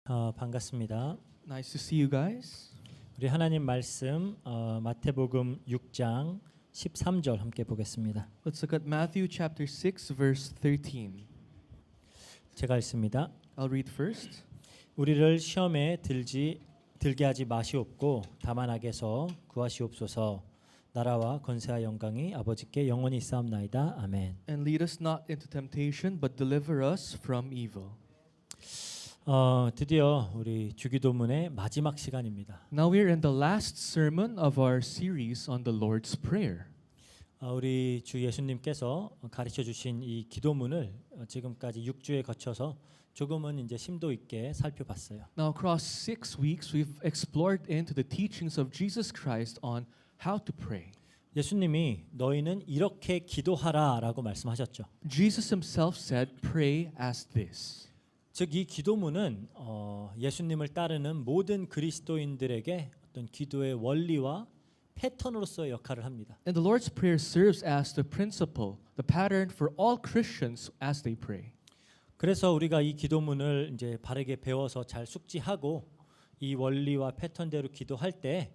반갑습니다. Nice to see you guys. 우리 하나님 말씀 마태복음 6장 13절 함께 보겠습니다. Let's look at Matthew chapter 6 verse 13. 제가 읽습니다. I'll read first. 우리를 시험에 들게 하지 마시옵고 다만 악에서 구하시옵소서. 나라와 권세와 영광이 아버지께 영원히 있사옵나이다. 아멘. And lead us not into temptation but deliver us from evil. 드디어 우리 주기도문의 마지막 시간입니다. Now we're in the last sermon of our series on the Lord's Prayer. 우리 주 예수님께서 가르쳐 주신 이 기도문을 지금까지 6주에 거쳐서 조금은 이제 심도 있게 살펴봤어요. Now across 6 weeks we've explored into the teachings of Jesus Christ on how to pray. 예수님이 너희는 이렇게 기도하라라고 말씀하셨죠. Jesus himself said, "Pray as this." 즉 이 기도문은 예수님을 따르는 모든 그리스도인들에게 어떤 기도의 원리와 패턴으로서의 역할을 합니다. And the Lord's Prayer serves as the principle, the pattern for all Christians as they pray. 그래서 우리가 이 기도문을 이제 바르게 배워서 잘 숙지하고 이 원리와 패턴대로 기도할 때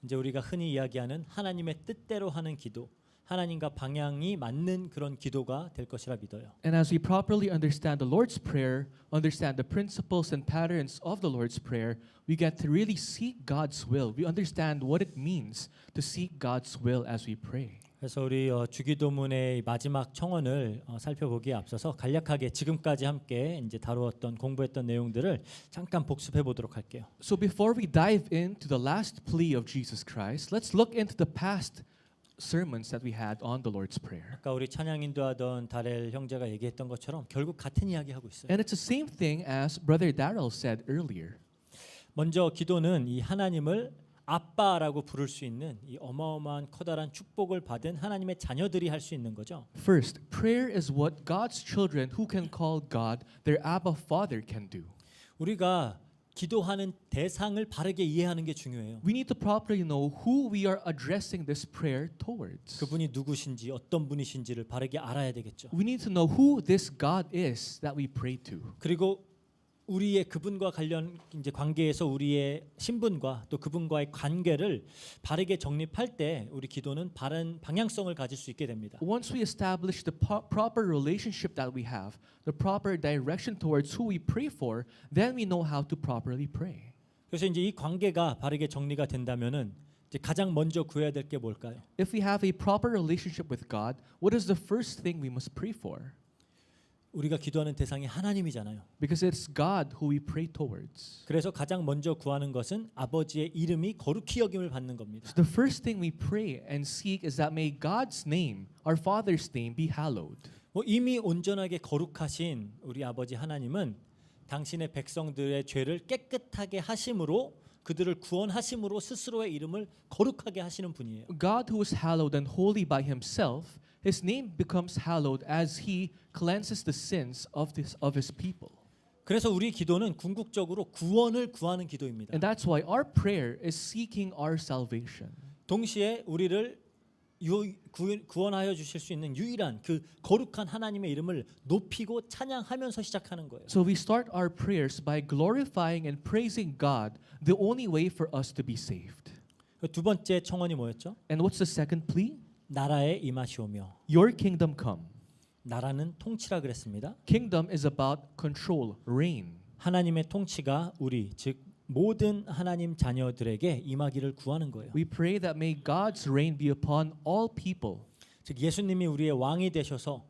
이제 우리가 흔히 이야기하는 하나님의 뜻대로 하는 기도, 하나님과 방향이 맞는 그런 기도가 될 것이라 믿어요. And as we properly understand the Lord's Prayer, understand the principles and patterns of the Lord's Prayer, we get to really seek God's will. We understand what it means to seek God's will as we pray. 그래서 우리 주기도문의 마지막 청원을 살펴보기에 앞서서 간략하게 지금까지 함께 이제 다루었던 공부했던 내용들을 잠깐 복습해 보도록 할게요. So before we dive into the last plea of Jesus Christ, let's look into the past sermons that we had on the Lord's Prayer. 아까 우리 찬양 인도하던 다렐 형제가 얘기했던 것처럼 결국 같은 이야기 하고 있어요. And it's the same thing as Brother Darrell said earlier. 먼저 기도는 이 하나님을 아빠라고 부를 수 있는 이 어마어마한 커다란 축복을 받은 하나님의 자녀들이 할 수 있는 거죠. First, prayer is what God's children who can call God their Abba Father can do. 우리가 기도하는 대상을 바르게 이해하는 게 중요해요. We need to properly know who we are addressing this prayer towards. 그분이 누구신지 어떤 분이신지를 바르게 알아야 되겠죠. We need to know who this God is that we pray to. 그리고 우리의 그분과 관련 이제 관계에서 우리의 신분과 또 그분과의 관계를 바르게 정립할 때 우리 기도는 바른 방향성을 가질 수 있게 됩니다. Once we establish the proper relationship that we have, the proper direction towards who we pray for, then we know how to properly pray. 그래서 이제 이 관계가 바르게 정리가 된다면은 이제 가장 먼저 구해야 될 게 뭘까요? If we have a proper relationship with God, what is the first thing we must pray for? 우리가 기도하는 대상이 하나님이잖아요. Because it's God who we pray towards. 그래서 가장 먼저 구하는 것은 아버지의 이름이 거룩히 여김을 받는 겁니다. So the first thing we pray and seek is that may God's name, our Father's name, be hallowed. 이미 온전하게 거룩하신 우리 아버지 하나님은 당신의 백성들의 죄를 깨끗하게 하심으로 그들을 구원하심으로 스스로의 이름을 거룩하게 하시는 분이에요. God who is hallowed and holy by himself, his name becomes hallowed as he cleanses the sins of his people. 그래서 우리 기도는 궁극적으로 구원을 구하는 기도입니다. And that's why our prayer is seeking our salvation. 동시에 우리를 구원하여 주실 수 있는 유일한 그 거룩한 하나님의 이름을 높이고 찬양하면서 시작하는 거예요. So we start our prayers by glorifying and praising God, the only way for us to be saved. 두 번째 청원이 뭐였죠? And what's the second plea? 나라에 임하시오며. Your kingdom come. 나라는 통치라 그랬습니다. Kingdom is about control, reign. 하나님의 통치가 우리 즉 모든 하나님 자녀들에게 임하기를 구하는 거예요. We pray that may God's reign be upon all people. 즉 예수님이 우리의 왕이 되셔서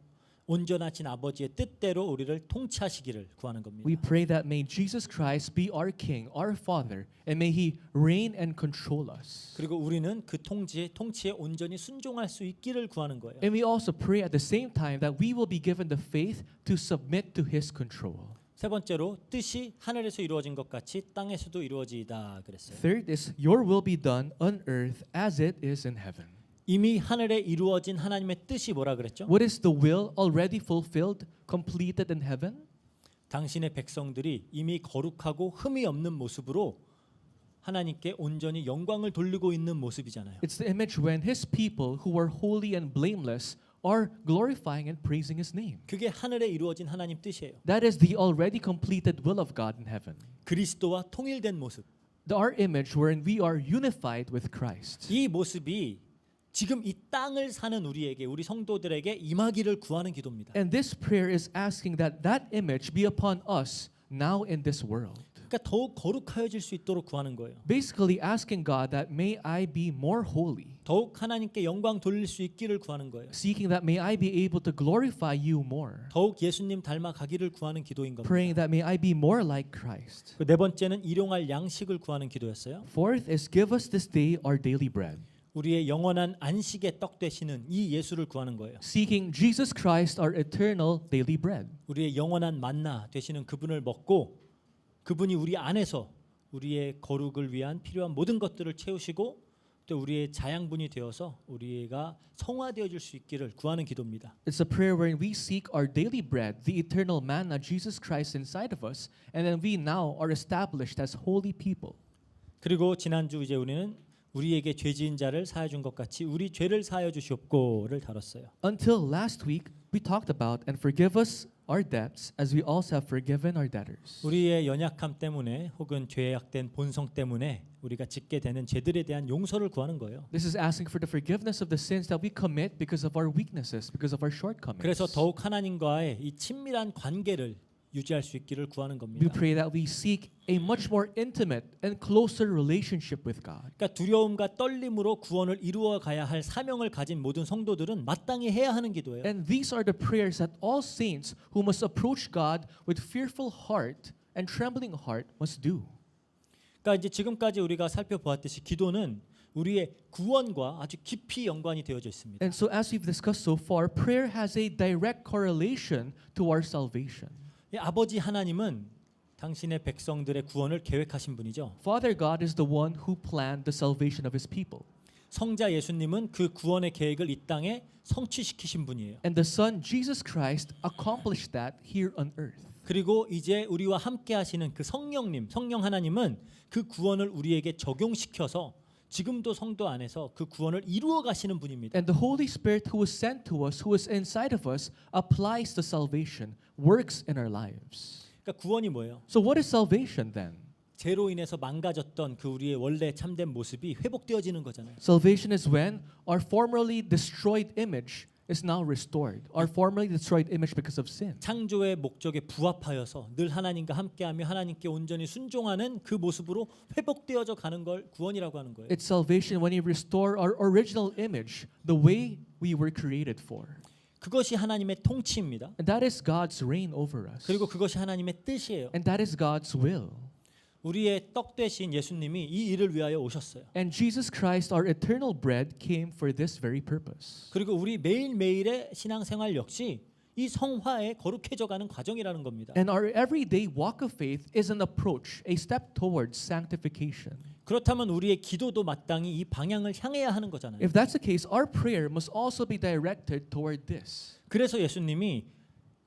온전하신 아버지의 뜻대로 우리를 통치하시기를 구하는 겁니다. We pray that may Jesus Christ be our King, our Father, and may He reign and control us. 그리고 우리는 그 통치에 온전히 순종할 수 있기를 구하는 거예요. And we also pray at the same time that we will be given the faith to submit to His control. 세 번째로 뜻이 하늘에서 이루어진 것 같이 땅에서도 이루어지이다 그랬어요. Third is your will be done on earth as it is in heaven. 이미 하늘에 이루어진 하나님의 뜻이 뭐라 그랬죠? What is the will already fulfilled, completed in heaven? 당신의 백성들이 이미 거룩하고 흠이 없는 모습으로 하나님께 온전히 영광을 돌리고 있는 모습이잖아요. It's the image when His people who are holy and blameless are glorifying and praising His name. 그게 하늘에 이루어진 하나님 뜻이에요. That is the already completed will of God in heaven. 그리스도와 통일된 모습. Our image wherein we are unified with Christ. 이 모습이 지금 이 땅을 사는 우리에게, 우리 성도들에게 임하기를 구하는 기도입니다. And this prayer is asking that that image be upon us now in this world. 그러니까 더욱 거룩하여질 수 있도록 구하는 거예요. Basically asking God that may I be more holy. 더욱 하나님께 영광 돌릴 수 있기를 구하는 거예요. Seeking that may I be able to glorify you more. 더욱 예수님 닮아가기를 구하는 기도인 겁니다. Praying that may I be more like Christ. 네 번째는 일용할 양식을 구하는 기도였어요. Fourth is give us this day our daily bread. 우리의 영원한 안식의 떡 되시는 이 예수를 구하는 거예요. Seeking Jesus Christ our eternal daily bread. 우리의 영원한 만나 되시는 그분을 먹고 그분이 우리 안에서 우리의 거룩을 위한 필요한 모든 것들을 채우시고 또 우리의 자양분이 되어서 우리가 성화되어질 수 있기를 구하는 기도입니다. It's a prayer wherein we seek our daily bread, the eternal manna, Jesus Christ inside of us, and then we now are established as holy people. 그리고 지난주 이제 우리는 우리에게 죄 지은 자를 사하여 준 것 같이 우리 죄를 사하여 주시옵고를 다뤘어요. Until last week, we talked about and forgive us our debts as we also have forgiven our debtors. 우리의 연약함 때문에 혹은 죄악된 본성 때문에 우리가 짓게 되는 죄들에 대한 용서를 구하는 거예요. This is asking for the forgiveness of the sins that we commit because of our weaknesses, because of our shortcomings. 그래서 더욱 하나님과의 이 친밀한 관계를 유지할 수 있기를 구하는 We 겁니다. pray that we seek a much more intimate and closer relationship with God. 그러니까 두려움과 떨림으로 구원을 이루어 가야 할 사명을 가진 모든 성도들은 마땅히 해야 하는 기도예요. And these are the prayers that all saints who must approach God with fearful heart and trembling heart must do. 그러니까 이제 지금까지 우리가 살펴보았듯이 기도는 우리의 구원과 아주 깊이 연관이 되어져 있습니다. And so as we've discussed so far, prayer has a direct correlation to our salvation. 이 아버지 하나님은 당신의 백성들의 구원을 계획하신 분이죠. Father God is the one who planned the salvation of His people. 성자 예수님은 그 구원의 계획을 이 땅에 성취시키신 분이에요. And the Son, Jesus Christ, accomplished that here on earth. 그리고 이제 우리와 함께 하시는 그 성령님, 성령 하나님은 그 구원을 우리에게 적용시켜서 지금도 성도 안에서 그 구원을 이루어 가시는 분입니다. And the Holy Spirit who was sent to us, who is inside of us, applies the salvation, works in our lives. 그러니까 구원이 뭐예요? So what is salvation then? 죄로 인해서 망가졌던 그 우리의 원래 참된 모습이 회복되어지는 거잖아요. Salvation is when our formerly destroyed image is now restored. Our formerly destroyed image because of sin. 창조의 목적에 부합하여서 늘 하나님과 함께하며 하나님께 온전히 순종하는 그 모습으로 회복되어져 가는 걸 구원이라고 하는 거예요. It's salvation when we restore our original image, the way we were created for. 그것이 하나님의 통치입니다. And that is God's reign over us. 그리고 그것이 하나님의 뜻이에요. And that is God's will. 우리의 떡 되신 예수님이 이 일을 위하여 오셨어요. And Jesus Christ, our eternal bread, came for this very purpose. 그리고 우리 매일매일의 신앙생활 역시 이 성화에 거룩해져 가는 과정이라는 겁니다. And our everyday walk of faith is an approach, a step towards sanctification. 그렇다면 우리의 기도도 마땅히 이 방향을 향해야 하는 거잖아요. If that's the case, our prayer must also be directed toward this. 그래서 예수님이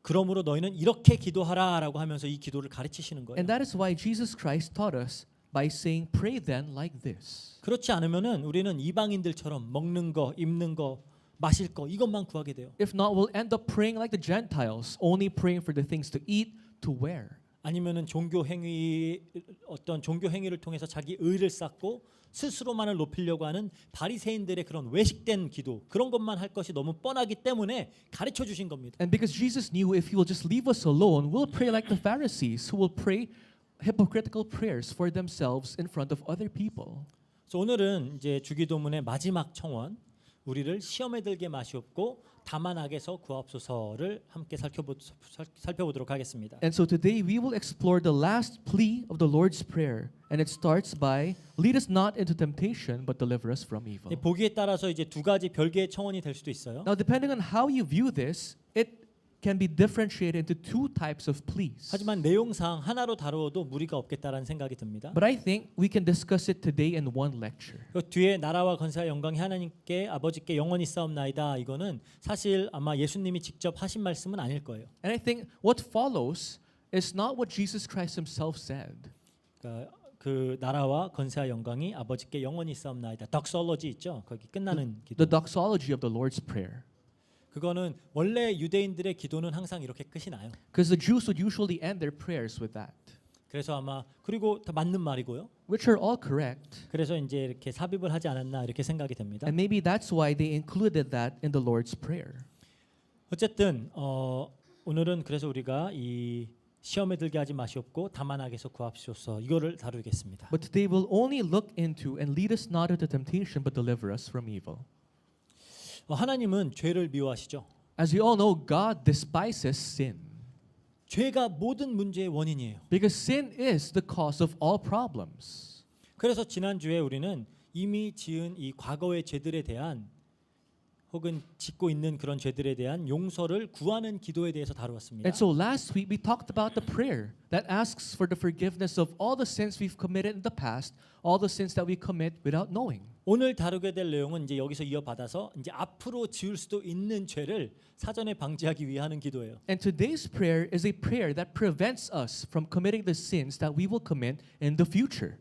그러므로 너희는 이렇게 기도하라라고 하면서 이 기도를 가르치시는 거예요. And that is why Jesus Christ taught us by saying, pray then like this. 그렇지 않으면은 우리는 이방인들처럼 먹는 거, 입는 거, 마실 거 이것만 구하게 돼요. If not, we'll end up praying like the Gentiles, only praying for the things to eat, to wear. 아니면은 종교 행위 어떤 종교 행위를 통해서 자기 의를 쌓고 스스로만을 높이려고 하는 바리새인들의 그런 외식된 기도 그런 것만 할 것이 너무 뻔하기 때문에 가르쳐 주신 겁니다. And because Jesus knew if He will just leave us alone, we'll pray like the Pharisees, who will pray hypocritical prayers for themselves in front of other people. 그래서 오늘은 이제 주기도문의 마지막 청원 우리를 시험에 들게 마시옵고 다만 악에서 구하옵소서를 함께 살펴보도록 하겠습니다. And so today we will explore the last plea of the Lord's Prayer, and it starts by lead us not into temptation but deliver us from evil. 보기에 따라서 이제 두 가지 별개의 청원이 될 수도 있어요. Now depending on how you view this, it can be differentiated into two types of pleas. 하지만 내용상 하나로 다루어도 무리가 없겠다라는 생각이 듭니다. But I think we can discuss it today in one lecture. 그 뒤에 나라와 건세와 영광이 하나님께 아버지께 영원히 싸움나이다 이거는 사실 아마 예수님이 직접 하신 말씀은 아닐 거예요. And I think what follows is not what Jesus Christ himself said. 그러니까 그 나라와 건세와 영광이 아버지께 영원히 싸움나이다. 덕솔로지 있죠. 거기 끝나는 기도. The doxology of the Lord's Prayer. 그거는 원래 유대인들의 기도는 항상 이렇게 끝이 나요. Because the Jews would usually end their prayers with that, 그래서 아마 그리고 다 맞는 말이고요. which are all correct. 그래서 이제 이렇게 삽입을 하지 않았나 이렇게 생각이 됩니다. And maybe that's why they included that in the Lord's Prayer. 어쨌든 오늘은 그래서 우리가 이 시험에 들게 하지 마시옵고 다만 악에서 구하시옵소서 이거를 다루겠습니다. But today we'll only look into and lead us not into temptation, but deliver us from evil. 하나님은 죄를 미워하시죠. As we all know, God despises sin 죄가 모든 문제의 원인이에요. because sin is the cause of all problems. 그래서 지난주에 우리는 이미 지은 이 과거의 죄들에 대한 혹은 짓고 있는 그런 죄들에 대한 용서를 구하는 기도에 대해서 다루었습니다. And so last week we talked about the prayer that asks for the forgiveness of all the sins we've committed in the past, all the sins that we commit without knowing. 오늘 다루게 될 내용은 이제 여기서 이어받아서 이제 앞으로 지을 수도 있는 죄를 사전에 방지하기 위해 하는 기도예요. And today's prayer is a prayer that prevents us from committing the sins that we will commit in the future.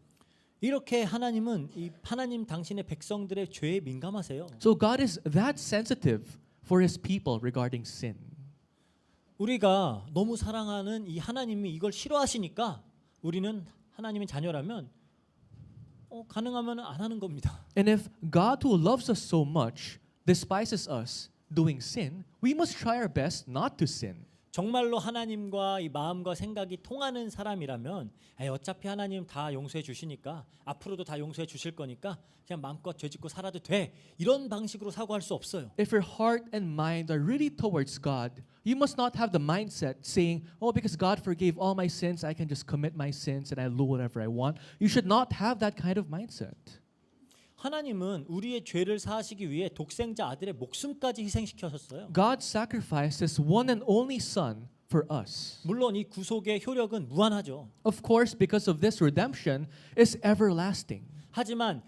이렇게 하나님은 이 하나님 당신의 백성들의 죄에 민감하세요. So God is that sensitive for his people regarding sin. 우리가 너무 사랑하는 이 하나님이 이걸 싫어하시니까 우리는 하나님의 자녀라면 가능하면 안 하는 겁니다. And if God who loves us so much despises us doing sin, we must try our best not to sin. 정말로 하나님과 이 마음과 생각이 통하는 사람이라면 어차피 하나님 다 용서해 주시니까 앞으로도 다 용서해 주실 거니까 그냥 마음껏 죄짓고 살아도 돼. 이런 방식으로 사고할 수 없어요. If your heart and mind are really towards God, you must not have the mindset saying, "Oh, because God forgave all my sins, I can just commit my sins and I do whatever I want." You should not have that kind of mindset. 하나님은 우리의 죄를 사하시기 위해 독생자 아들의 목숨까지 희생시켜셨어요. God sacrificed his one and only son for us. 물론 이 구속의 효력은 무한하죠. Of course, because of this redemption is everlasting. 하지만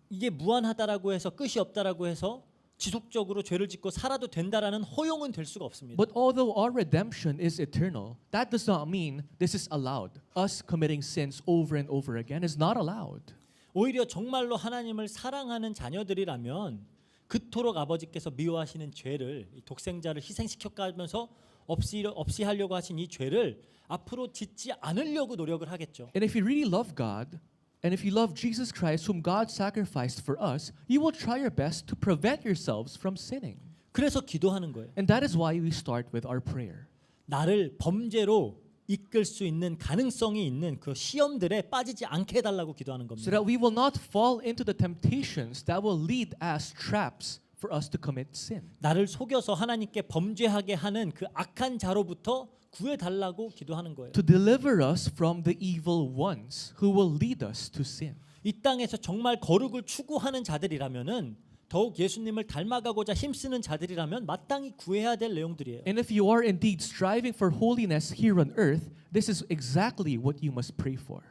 이게 무한하다라고 해서 끝이 없다라고 해서 지속적으로 죄를 짓고 살아도 된다라는 허용은 될 수가 없습니다. But although our redemption is eternal, that does not mean this is allowed. Us committing sins over and over again is not allowed. 오히려 정말로 하나님을 사랑하는 자녀들이라면 그토록 아버지께서 미워하시는 죄를 이 독생자를 희생시켜가면서 없이 하려고 하신 이 죄를 앞으로 짓지 않으려고 노력을 하겠죠. And if you really love God, and if you love Jesus Christ, whom God sacrificed for us, you will try your best to prevent yourselves from sinning. 그래서 기도하는 거예요. And that is why we start with our prayer. 나를 범죄로 이끌 수 있는 가능성이 있는 그 시험들에 빠지지 않게 해달라고 기도하는 So 겁니다. that we will not fall into the temptations that will lead as traps for us to commit sin. 나를 속여서 하나님께 범죄하게 하는 그 악한 자로부터 구해달라고 기도하는 거예요. To deliver us from the evil ones who will lead us to sin. 이 땅에서 정말 거룩을 추구하는 자들이라면은 더욱 예수님을 닮아가고자 힘쓰는 자들이라면 마땅히 구해야 될 내용들이에요. And if you are indeed striving for holiness here on earth, this is exactly what you must pray for.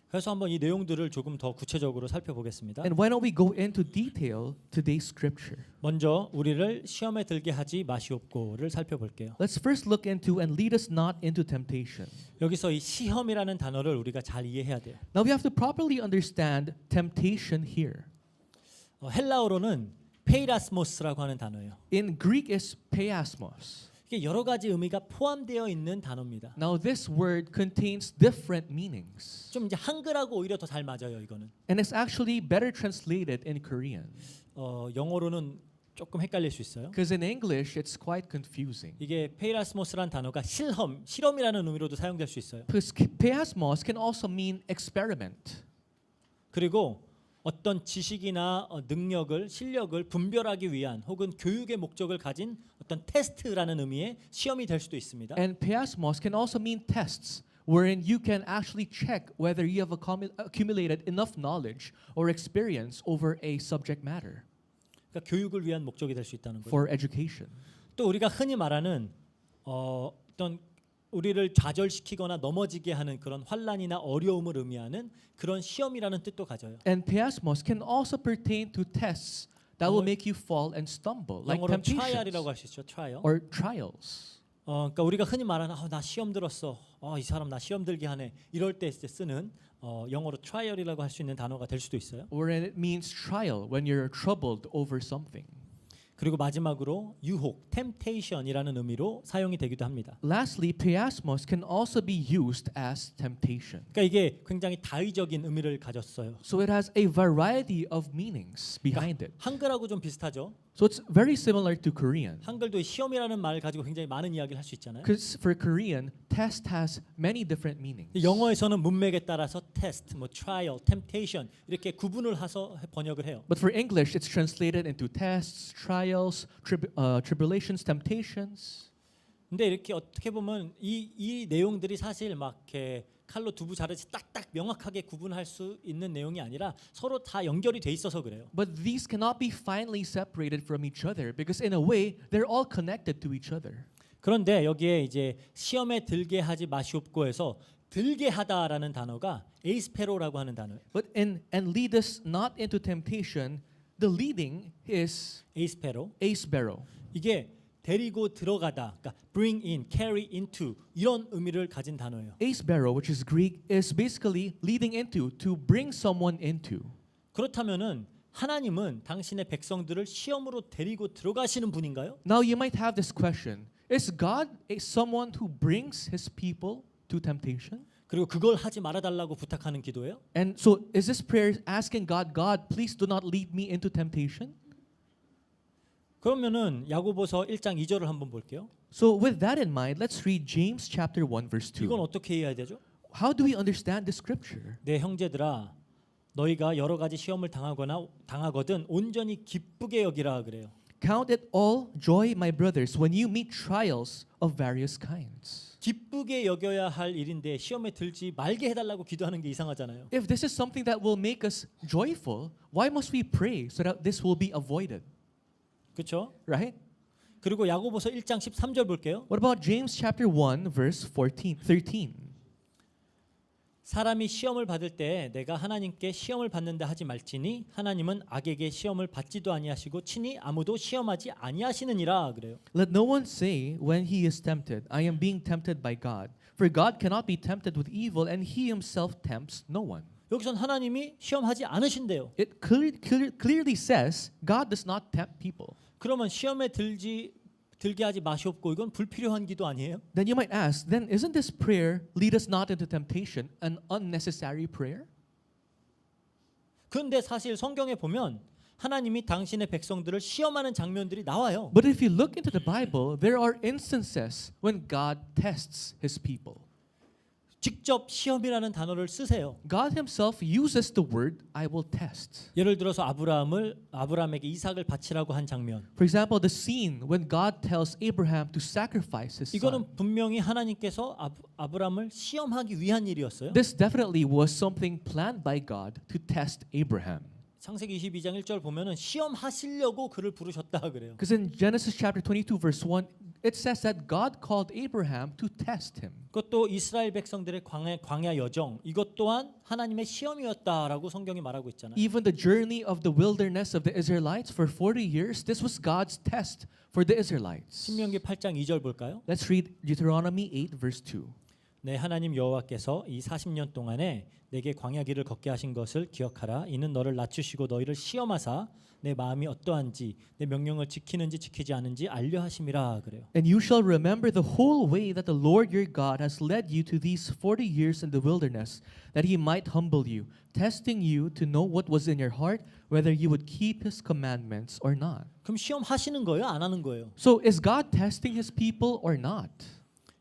그래서 한번 이 내용들을 조금 더 구체적으로 살펴보겠습니다. And why don't we go into detail today's scripture? 먼저 우리를 시험에 들게 하지 마시옵고를 살펴볼게요. Let's first look into and lead us not into temptation. 여기서 이 시험이라는 단어를 우리가 잘 이해해야 돼요. Now we have to properly understand temptation here. 헬라어로는 페이라스모스라고 하는 단어예요. In Greek is peasmos. 이게 여러 가지 의미가 포함되어 있는 단어입니다. Now this word contains different meanings. 좀 이제 한글하고 오히려 더 잘 맞아요, 이거는. And it's actually better translated in Korean. 영어로는 조금 헷갈릴 수 있어요. Because in English it's quite confusing. 이게 페이라스모스라는 단어가 실험이라는 의미로도 사용될 수 있어요. Because peasmos can also mean experiment. 그리고 어떤 지식이나 능력을, 실력을 분별하기 위한 혹은 교육의 목적을 가진 어떤 테스트라는 의미의 시험이 될 수도 있습니다. And peasmos can also mean tests, wherein you can actually check whether you have accumulated enough knowledge or experience over a subject matter 그러니까 교육을 위한 목적이 될 수 있다는 거예요. for education. 또 우리가 흔히 말하는 어떤 우리를 좌절시키거나 넘어지게 하는 그런 환난이나 어려움을 의미하는 그런 시험이라는 뜻도 가져요. And peasmos can also pertain to tests that will make you fall and stumble, like 영어로 trial이라고 temptations 할 수 있죠. trial. or trials. 그러니까 우리가 흔히 말하는 나 시험 들었어. 이 사람 나 시험 들게 하네. 이럴 때 쓰는 영어로 trial이라고 할 수 있는 단어가 될 수도 있어요. Wherein it means trial when you're troubled over something. 그리고 마지막으로 유혹, temptation이라는 의미로 사용이 되기도 합니다. Lastly, peasmos can also be used as temptation. 그러니까 이게 굉장히 다의적인 의미를 가졌어요. So it has a variety of meanings behind it. 한글하고 좀 비슷하죠. So it's very similar to Korean. 한글도 시험이라는 말 가지고 굉장히 많은 이야기를 할 수 있잖아요. Because for Korean, test has many different meanings. 영어에서는 문맥에 따라서 test, 뭐 trial, temptation 이렇게 구분을 해서 번역을 해요. But for English, it's translated into tests, trials, tribulations, temptations. 근데 이렇게 어떻게 보면 이 내용들이 사실 막 이렇게 칼로 두부 자르듯이 딱딱 명확하게 구분할 수 있는 내용이 아니라 서로 다 연결이 돼 있어서 그래요. But these cannot be finally separated from each other because in a way, they're all connected to each other. 그런데 여기에 이제 시험에 들게 하지 마시옵고에서 들게 하다라는 단어가 에이스페로라고 하는 단어예요. But and lead us not into temptation, the leading is 에이스페로. asbero. 이게 데리고 들어가다, 그러니까 bring in, carry into 이런 의미를 가진 단어예요. Asbero, which is Greek, is basically leading into, to bring someone into. 그렇다면은 하나님은 당신의 백성들을 시험으로 데리고 들어가시는 분인가요? Now you might have this question: is God someone who brings His people to temptation? 그리고 그걸 하지 말아달라고 부탁하는 기도예요? And so, is this prayer asking God, God, please do not lead me into temptation? 그러면은 야고보서 1장 2절을 한번 볼게요. So, with that in mind, let's read James chapter 1, verse 2. 이건 어떻게 이해해야 되죠? How do we understand this scripture? 내 형제들아, 너희가 여러 가지 시험을 당하거든 온전히 기쁘게 여기라 그래요. Count it all joy, my brothers, when you meet trials of various kinds. 기쁘게 여겨야 할 일인데 시험에 들지 말게 해달라고 기도하는 게 이상하잖아요. If this is something that will make us joyful, why must we pray so that this will be avoided? 그렇죠? Right? 그리고 야고보서 1장 13절 볼게요. What about James chapter 1, verse 13? 사람이 시험을 받을 때 내가 하나님께 시험을 받는다 하지 말지니 하나님은 악에게 시험을 받지도 아니하시고 친히 아무도 시험하지 아니하시느니라 그래요. Let no one say when he is tempted, I am being tempted by God. For God cannot be tempted with evil, and He Himself tempts no one. 여기선 하나님이 시험하지 않으신대요. It clearly says God does not tempt people. 그러면 시험에 들게 하지 마시옵고 이건 불필요한 기도 아니에요? Then you might ask, then isn't this prayer, lead us not into temptation, an unnecessary prayer? 그런데 사실 성경에 보면 하나님이 당신의 백성들을 시험하는 장면들이 나와요. But if you look into the Bible, there are instances when God tests His people. 직접 시험이라는 단어를 쓰세요. God Himself uses the word I will test. 예를 들어서 아브라함에게 이삭을 바치라고 한 장면. For example, the scene when God tells Abraham to sacrifice his son. 이거는 분명히 하나님께서 아브라함을 시험하기 위한 일이었어요. This definitely was something planned by God to test Abraham. 창세기 22장 1절 보면은 시험하시려고 그를 부르셨다 그래요. Because in Genesis chapter 22 verse 1, it says that God called Abraham to test him. 그것도 이스라엘 백성들의 광야 여정 이것 또한 하나님의 시험이었다라고 성경이 말하고 있잖아요. Even the journey of the wilderness of the Israelites for 40 years, this was God's test for the Israelites. 신명기 8장 2절 볼까요? Let's read Deuteronomy 8 verse 2. 네, 하나님 여호와께서 이 40년 동안에 내게 광야 길을 걷게 하신 것을 기억하라. 이는 너를 낮추시고 너희를 시험하사 내 마음이 어떠한지 내 명령을 지키는지 지키지 않은지 알려 하심이라 그래요. And you shall remember the whole way that the Lord your God has led you to these 40 years in the wilderness, that He might humble you, testing you to know what was in your heart, whether you would keep His commandments or not. 그럼 시험하시는 거예요? 안 하는 거예요? So is God testing His people or not?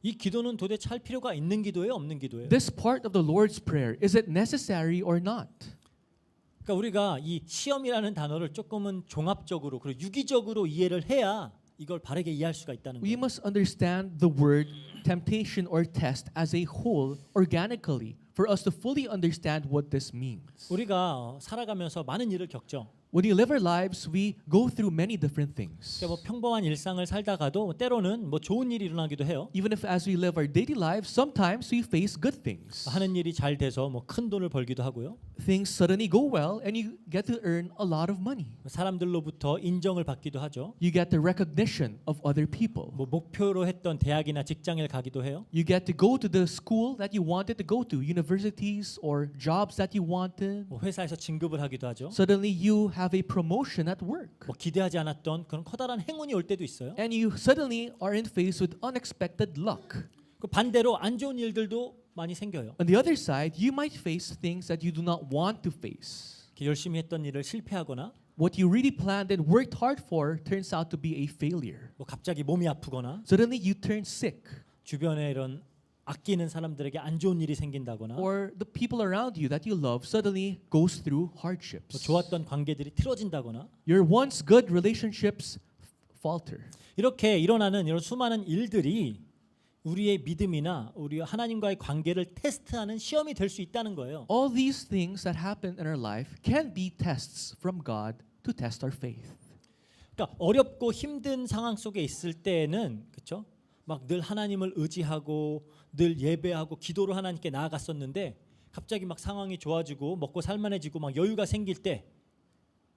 이 기도는 도대체 할 필요가 있는 기도예요? 없는 기도예요? This part of the Lord's Prayer, is it necessary or not? 그러니까 우리가 이 시험이라는 단어를 조금은 종합적으로 그리고 유기적으로 이해를 해야 이걸 바르게 이해할 수가 있다는 We 거예요. must understand the word temptation or test as a whole organically for us to fully understand what this means. 우리가 살아가면서 많은 일을 겪죠. When we live our lives, we go through many different things. 그러니까 뭐 평범한 일상을 살다가도 때로는 뭐 좋은 일이 일어나기도 해요. Even if as we live our daily lives, sometimes we face good things. 하는 일이 잘 돼서 뭐 큰 돈을 벌기도 하고요. things suddenly go well and you get to earn a lot of money. 사람들로부터 인정을 받기도 하죠. You get the recognition of other people. 뭐 목표로 했던 대학이나 직장을 가기도 해요. You get to go to the school that you wanted to go to, universities or jobs that you wanted. 뭐 회사에서 진급을 하기도 하죠. Suddenly you have a promotion at work. 뭐 기대하지 않았던 그런 커다란 행운이 올 때도 있어요. And you suddenly are in faced with unexpected luck. 그 반대로 안 좋은 일들도 많이 생겨요. On the other side, you might face things that you do not want to face. 이렇게 열심히 했던 일을 실패하거나 What you really planned and worked hard for turns out to be a failure. 뭐 갑자기 몸이 아프거나 Suddenly you turn sick, 주변에 이런 아끼는 사람들에게 안 좋은 일이 생긴다거나 or the people around you that you love suddenly goes through 뭐 hardships. 좋았던 관계들이 틀어진다거나 Your once good relationships falter. 이렇게 일어나는 이런 수많은 일들이 우리의 믿음이나 우리 하나님과의 관계를 테스트하는 시험이 될 수 있다는 거예요. All these things that happen in our life can be tests from God to test our faith. 그러니까 어렵고 힘든 상황 속에 있을 때에는 그렇죠? 막 늘 하나님을 의지하고 늘 예배하고 기도로 하나님께 나아갔었는데 갑자기 막 상황이 좋아지고 먹고 살만해지고 막 여유가 생길 때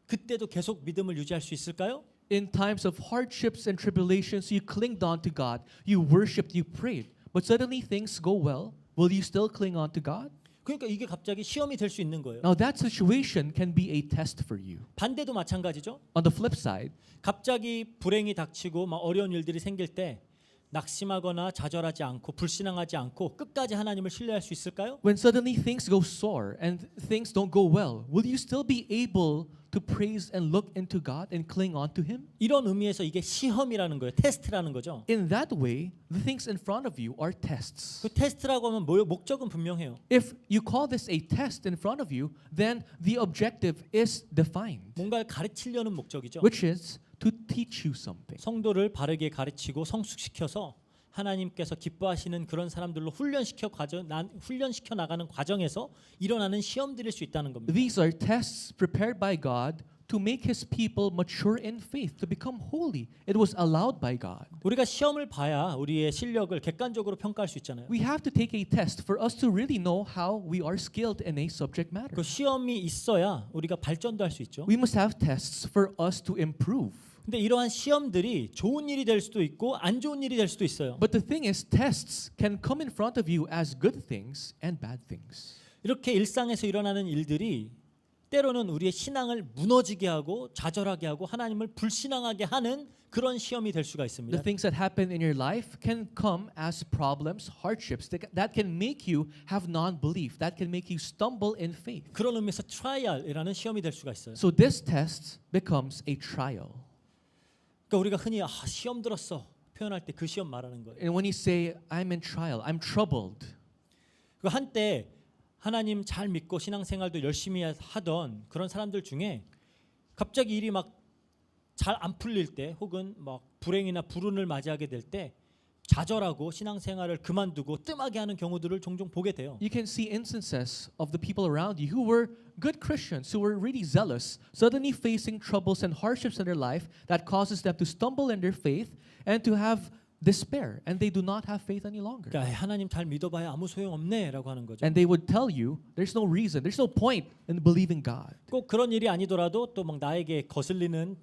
그때도 계속 믿음을 유지할 수 있을까요? In times of hardships and tribulations, you clinged on to God. You worshipped, you prayed. But suddenly things go well. Will you still cling on to God? 그러니까 이게 갑자기 시험이 될 수 있는 거예요. Now that situation can be a test for you. 반대도 마찬가지죠. On the flip side, 갑자기 불행이 닥치고 막 어려운 일들이 생길 때 낙심하거나 좌절하지 않고 불신앙하지 않고 끝까지 하나님을 신뢰할 수 있을까요? when suddenly things go sour and things don't go well, will you still be able to praise and look into God and cling on to Him? 이런 의미에서 이게 시험이라는 거예요. 테스트라는 거죠. In that way, the things in front of you are tests. 그 테스트라고 하면 뭐요? 목적은 분명해요. If you call this a test in front of you, then the objective is defined, 뭔가를 가르치려는 목적이죠. which is to teach you something. 성도를 바르게 가르치고 성숙시켜서 하나님께서 기뻐하시는 그런 사람들로 훈련시켜 나가는 과정에서 일어나는 시험들일 수 있다는 겁니다. These are tests prepared by God to make His people mature in faith, to become holy. It was allowed by God. 우리가 시험을 봐야 우리의 실력을 객관적으로 평가할 수 있잖아요. We have to take a test for us to really know how we are skilled in a subject matter. 그 시험이 있어야 우리가 발전도 할 수 있죠. We must have tests for us to improve. 근데 이러한 시험들이 좋은 일이 될 수도 있고 안 좋은 일이 될 수도 있어요. But the thing is, tests can come in front of you as good things and bad things. 이렇게 일상에서 일어나는 일들이 때로는 우리의 신앙을 무너지게 하고 좌절하게 하고 하나님을 불신앙하게 하는 그런 시험이 될 수가 있습니다. The things that happen in your life can come as problems, hardships that can make you have non-belief, that can make you stumble in faith. 그런 의미에서 트라이얼이라는 시험이 될 수가 있어요. So this test becomes a trial. 그러니까 우리가 흔히 시험 들었어 표현할 때 그 시험 말하는 거예요. And when you say, I'm in trial, I'm troubled, 그 한때 하나님 잘 믿고 신앙생활도 열심히 하던 그런 사람들 중에 갑자기 일이 막 잘 안 풀릴 때 혹은 막 불행이나 불운을 맞이하게 될 때 좌절하고 신앙생활을 그만두고 뜸하게 하는 경우들을 종종 보게 돼요. you can see instances of the people around you who were good Christians, who were really zealous, suddenly facing troubles and hardships in their life that causes them to stumble in their faith and to have despair, and they do not have faith any longer. 그러니까 하나님 잘 믿어봐야 아무 소용 없네라고 하는 거죠. And they would tell you, there's no reason, there's no point in believing God. 꼭 그런 일이 아니더라도 또 막 나에게 거슬리는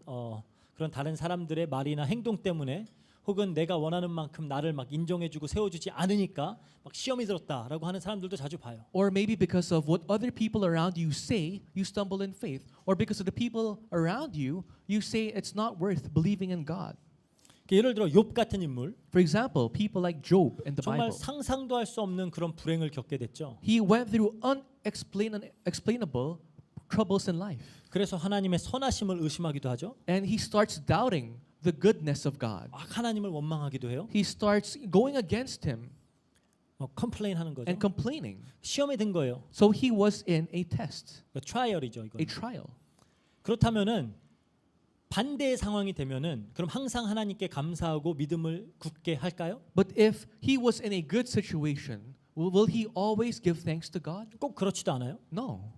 그런 다른 사람들의 말이나 행동 때문에 혹은 내가 원하는 만큼 나를 막 인정해주고 세워주지 않으니까 막 시험이 들었다라고 하는 사람들도 자주 봐요. Or maybe because of what other people around you say, you stumble in faith. Or because of the people around you, you say it's not worth believing in God. 예를 들어 욥 같은 인물, For example, people like Job in the 정말 Bible. 상상도 할 수 없는 그런 불행을 겪게 됐죠. He went through unexplainable troubles in life. 그래서 하나님의 선하심을 의심하기도 하죠. And he starts doubting the goodness of God. 막 하나님을 원망하기도 해요. He starts going against him 컴플레인하는 거죠. and complaining. 시험에 든 거예요. So he was in a test, 트라이얼이죠, 이거. a trial. 그렇다면은 반대의 상황이 되면은 그럼 항상 하나님께 감사하고 믿음을 굳게 할까요? But if he was in a good situation, will he always give thanks to God? 꼭 그렇지도 않아요. No.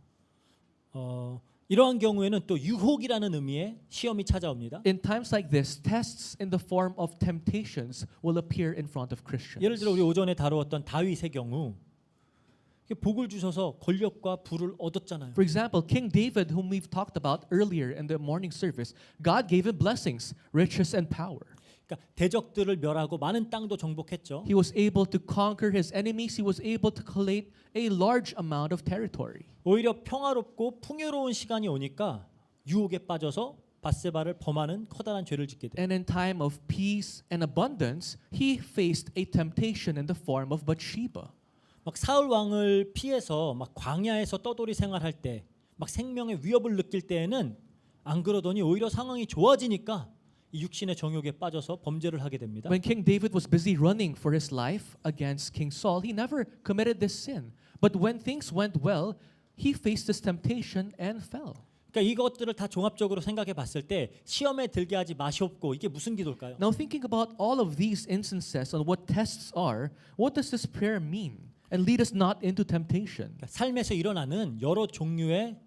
이러한 경우에는 또 유혹이라는 의미의 시험이 찾아옵니다. In times like this, tests in the form of temptations will appear in front of Christians. 예를 들어 우리 오전에 다루었던 다윗의 경우 복을 주셔서 권력과 부를 얻었잖아요. For example, King David, whom we've talked about earlier in the morning service, God gave him blessings, riches, and power. 그러니까 대적들을 멸하고 많은 땅도 정복했죠. He was able to conquer his enemies. He was able to collate a large amount of territory. 오히려 평화롭고 풍요로운 시간이 오니까 유혹에 빠져서 밧세바를 범하는 커다란 죄를 짓게 돼요. And in time of peace and abundance, he faced a temptation in the form of Bathsheba. 막 사울 왕을 피해서 막 광야에서 떠돌이 생활할 때, 막 생명의 위협을 느낄 때에는 안 그러더니 오히려 상황이 좋아지니까 이 육신의 정욕에 빠져서 범죄를 하게 됩니다. When King David was busy running for his life against King Saul, he never committed this sin. But when things went well, he faced this temptation and fell. 그러니까 이것들을 다 종합적으로 생각해 봤을 때 시험에 들게 하지 마시옵고 이게 무슨 기도일까요? Now thinking about all of these instances on what tests are, what does this prayer mean? And lead us not into temptation. 그러니까 삶에서 일어나는 여러 종류의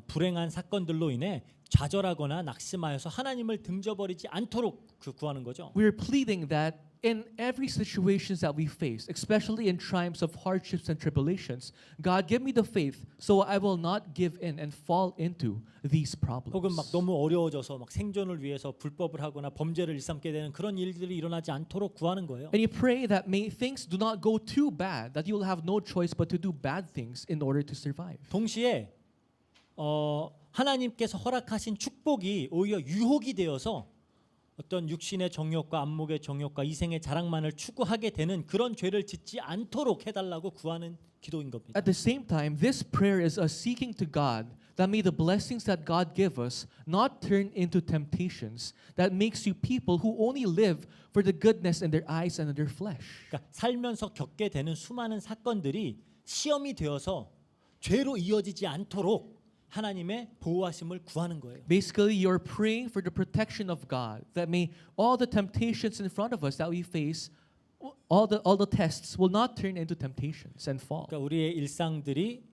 불행한 사건들로 인해 좌절하거나 낙심하여서 하나님을 등져버리지 않도록 구하는 거죠. We're pleading that in every situations that we face, especially in times of hardships and tribulations, God give me the faith so I will not give in and fall into these problems. 혹은 막 너무 어려워져서 막 생존을 위해서 불법을 하거나 범죄를 일삼게 되는 그런 일들이 일어나지 않도록 구하는 거예요. And you pray that may things do not go too bad, that you will have no choice but to do bad things in order to survive. 동시에 하나님께서 허락하신 축복이 오히려 유혹이 되어서 어떤 육신의 정욕과 안목의 정욕과 이생의 자랑만을 추구하게 되는 그런 죄를 짓지 않도록 해달라고 구하는 기도인 겁니다. At the same time, this prayer is us seeking to God that may the blessings that God give us not turn into temptations that makes you people who only live for the goodness in their eyes and in their flesh. 그러니까 살면서 겪게 되는 수많은 사건들이 시험이 되어서 죄로 이어지지 않도록 하나님의 보호하심을 구하는 거예요. Basically, you're praying for the protection of God that may all the temptations in front of us that we face, all the tests will not turn into temptations and fall. 그러니까 우리의 일상들이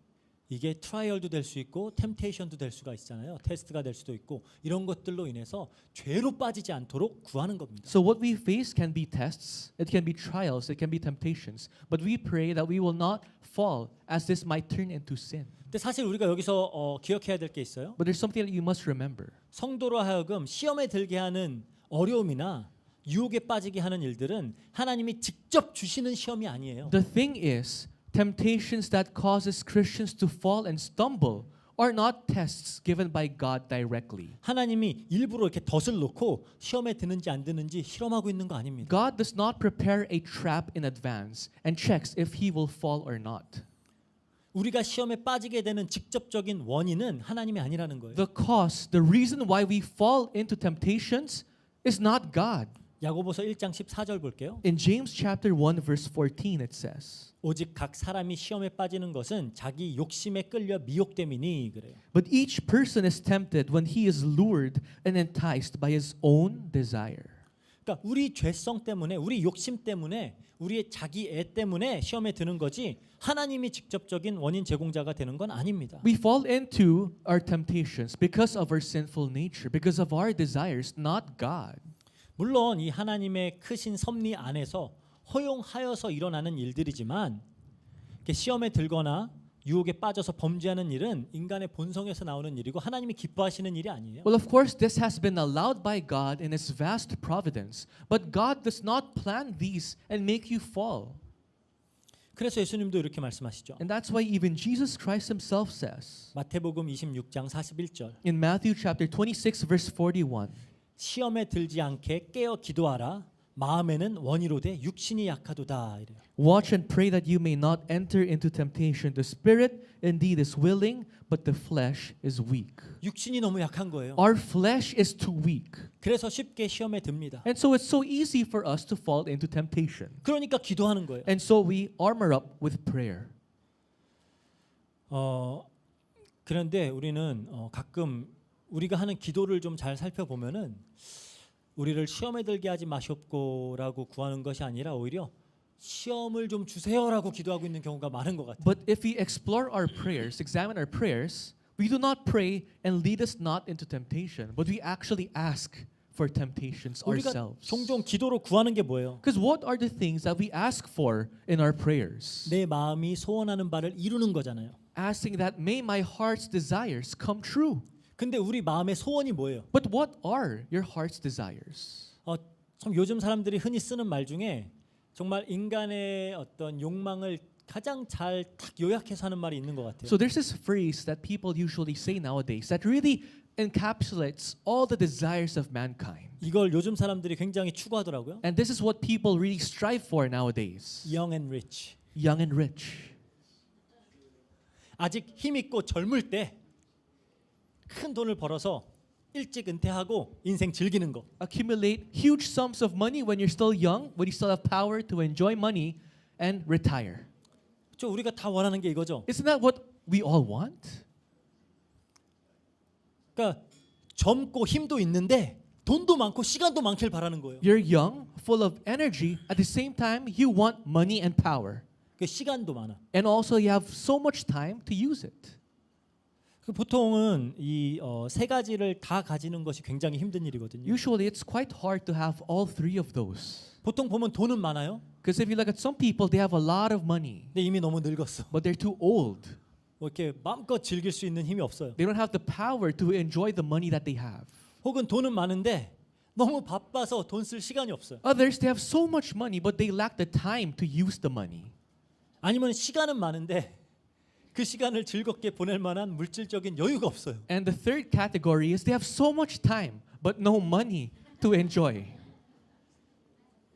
이게 트라이얼도 될 수 있고 템테이션도 될 수가 있잖아요. 테스트가 될 수도 있고 이런 것들로 인해서 죄로 빠지지 않도록 구하는 겁니다. So what we face can be tests, it can be trials, it can be temptations, but we pray that we will not fall as this might turn into sin. 근데 사실 우리가 여기서 기억해야 될 게 있어요. But there's something that you must remember. 성도로 하여금 시험에 들게 하는 어려움이나 유혹에 빠지게 하는 일들은 하나님이 직접 주시는 시험이 아니에요. The thing is, temptations that causes Christians to fall and stumble are not tests given by God directly. 하나님이 일부러 이렇게 덫을 놓고 시험에 드는지 안 드는지 실험하고 있는 거 아닙니다. God does not prepare a trap in advance and checks if he will fall or not. 우리가 시험에 빠지게 되는 직접적인 원인은 하나님이 아니라는 거예요. The cause, the reason why we fall into temptations is not God. 야고보서 1장 14절 볼게요. In James chapter 1 verse 14 it says, 오직 각 사람이 시험에 빠지는 것은 자기 욕심에 끌려 미혹됨이니 그래요. but each person is tempted when he is lured and enticed by his own desire. 그러니까 우리 죄성 때문에 우리 욕심 때문에 우리의 자기 애 때문에 시험에 드는 거지 하나님이 직접적인 원인 제공자가 되는 건 아닙니다. We fall into our temptations because of our sinful nature, because of our desires, not God. 물론 이 하나님의 크신 섭리 안에서 허용하여서 일어나는 일들이지만 이렇게 시험에 들거나 유혹에 빠져서 범죄하는 일은 인간의 본성에서 나오는 일이고 하나님이 기뻐하시는 일이 아니에요. Well, of course, this has been allowed by God in His vast providence, but God does not plan these and make you fall. 그래서 예수님도 이렇게 말씀하시죠. And that's why even Jesus Christ Himself says 마태복음 26장 41절 in Matthew chapter 26, verse 41, 시험에 들지 않게 깨어 기도하라. 마음에는 원이로되 육신이 약하도다 이래요. watch and pray that you may not enter into temptation. The spirit indeed is willing, but the flesh is weak. 육신이 너무 약한 거예요. Our flesh is too weak. 그래서 쉽게 시험에 듭니다. And so it's so easy for us to fall into temptation. 그러니까 기도하는 거예요. And so we armor up with prayer. 그런데 우리는 가끔 우리가 하는 기도를 좀 잘 살펴보면은 우리를 시험에 들게 하지 마시옵고라고 구하는 것이 아니라 오히려 시험을 좀 주세요라고 기도하고 있는 경우가 많은 것 같아요. But if we explore our prayers, examine our prayers, we do not pray and lead us not into temptation, but we actually ask for temptations 우리가 ourselves. 종종 기도로 구하는 게 뭐예요? Because what are the things that we ask for in our prayers? 내 마음이 소원하는 바를 이루는 거잖아요. Asking that may my heart's desires come true. 근데 우리 마음의 소원이 뭐예요? But what are your heart's desires? 참 요즘 사람들이 흔히 쓰는 말 중에 정말 인간의 어떤 욕망을 가장 잘 딱 요약해서 하는 말이 있는 것 같아요. So there's this phrase that people usually say nowadays that really encapsulates all the desires of mankind. 이걸 요즘 사람들이 굉장히 추구하더라고요. And this is what people really strive for nowadays. Young and rich. Young and rich. 아직 힘 있고 젊을 때 큰 돈을 벌어서 일찍 은퇴하고 인생 즐기는 거. Accumulate huge sums of money when you're still young, when you still have power to enjoy money and retire. 저 우리가 다 원하는 게 이거죠. Isn't that what we all want? 그러니까 젊고 힘도 있는데 돈도 많고 시간도 많길 바라는 거예요. You're young, full of energy. At the same time, you want money and power. 그 시간도 많아. And also you have so much time to use it. 그 보통은 이 세 가지를 다 가지는 것이 굉장히 힘든 일이거든요. Usually it's quite hard to have all three of those. 보통 보면 돈은 많아요. Because if you look at some people, they have a lot of money, 근데 이미 너무 늙었어. but they're too old. 뭐 이렇게 마음껏 즐길 수 있는 힘이 없어요. They don't have the power to enjoy the money that they have. 혹은 돈은 많은데 너무 바빠서 돈 쓸 시간이 없어요. Others, they have so much money, but they lack the time to use the money. 아니면 시간은 많은데 그 시간을 즐겁게 보낼 만한 물질적인 여유가 없어요. And the third category is they have so much time, but no money to enjoy.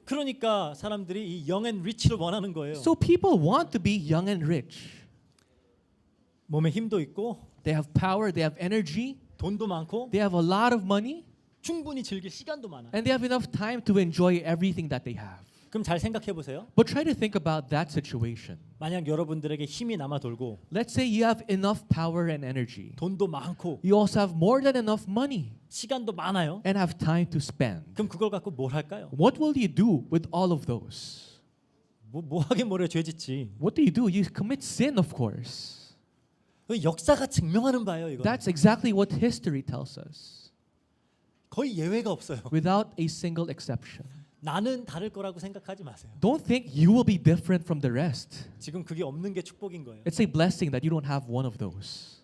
그러니까 사람들이 이 young and rich를 원하는 거예요. So people want to be young and rich. 몸에 힘도 있고 They have power, they have energy, 돈도 많고 they have a lot of money, 충분히 즐길 시간도 많아요. and they have enough time to enjoy everything that they have. 그럼 잘 생각해 보세요. But try to think about that situation. 만약 여러분들에게 힘이 남아 돌고 Let's say you have enough power and energy. 돈도 많고 You also have more than enough money 시간도 많아요. and have time to spend. 그럼 그걸 갖고 뭘 할까요? What will you do with all of those? 뭐 하긴 뭐래 죄짓지. What do? You commit sin, of course. 그 역사가 증명하는 바예요, 이거. That's exactly what history tells us, 거의 예외가 없어요. without a single exception. 나는 다를 거라고 생각하지 마세요. Don't think you will be different from the rest. 지금 그게 없는 게 축복인 거예요. It's a blessing that you don't have one of those.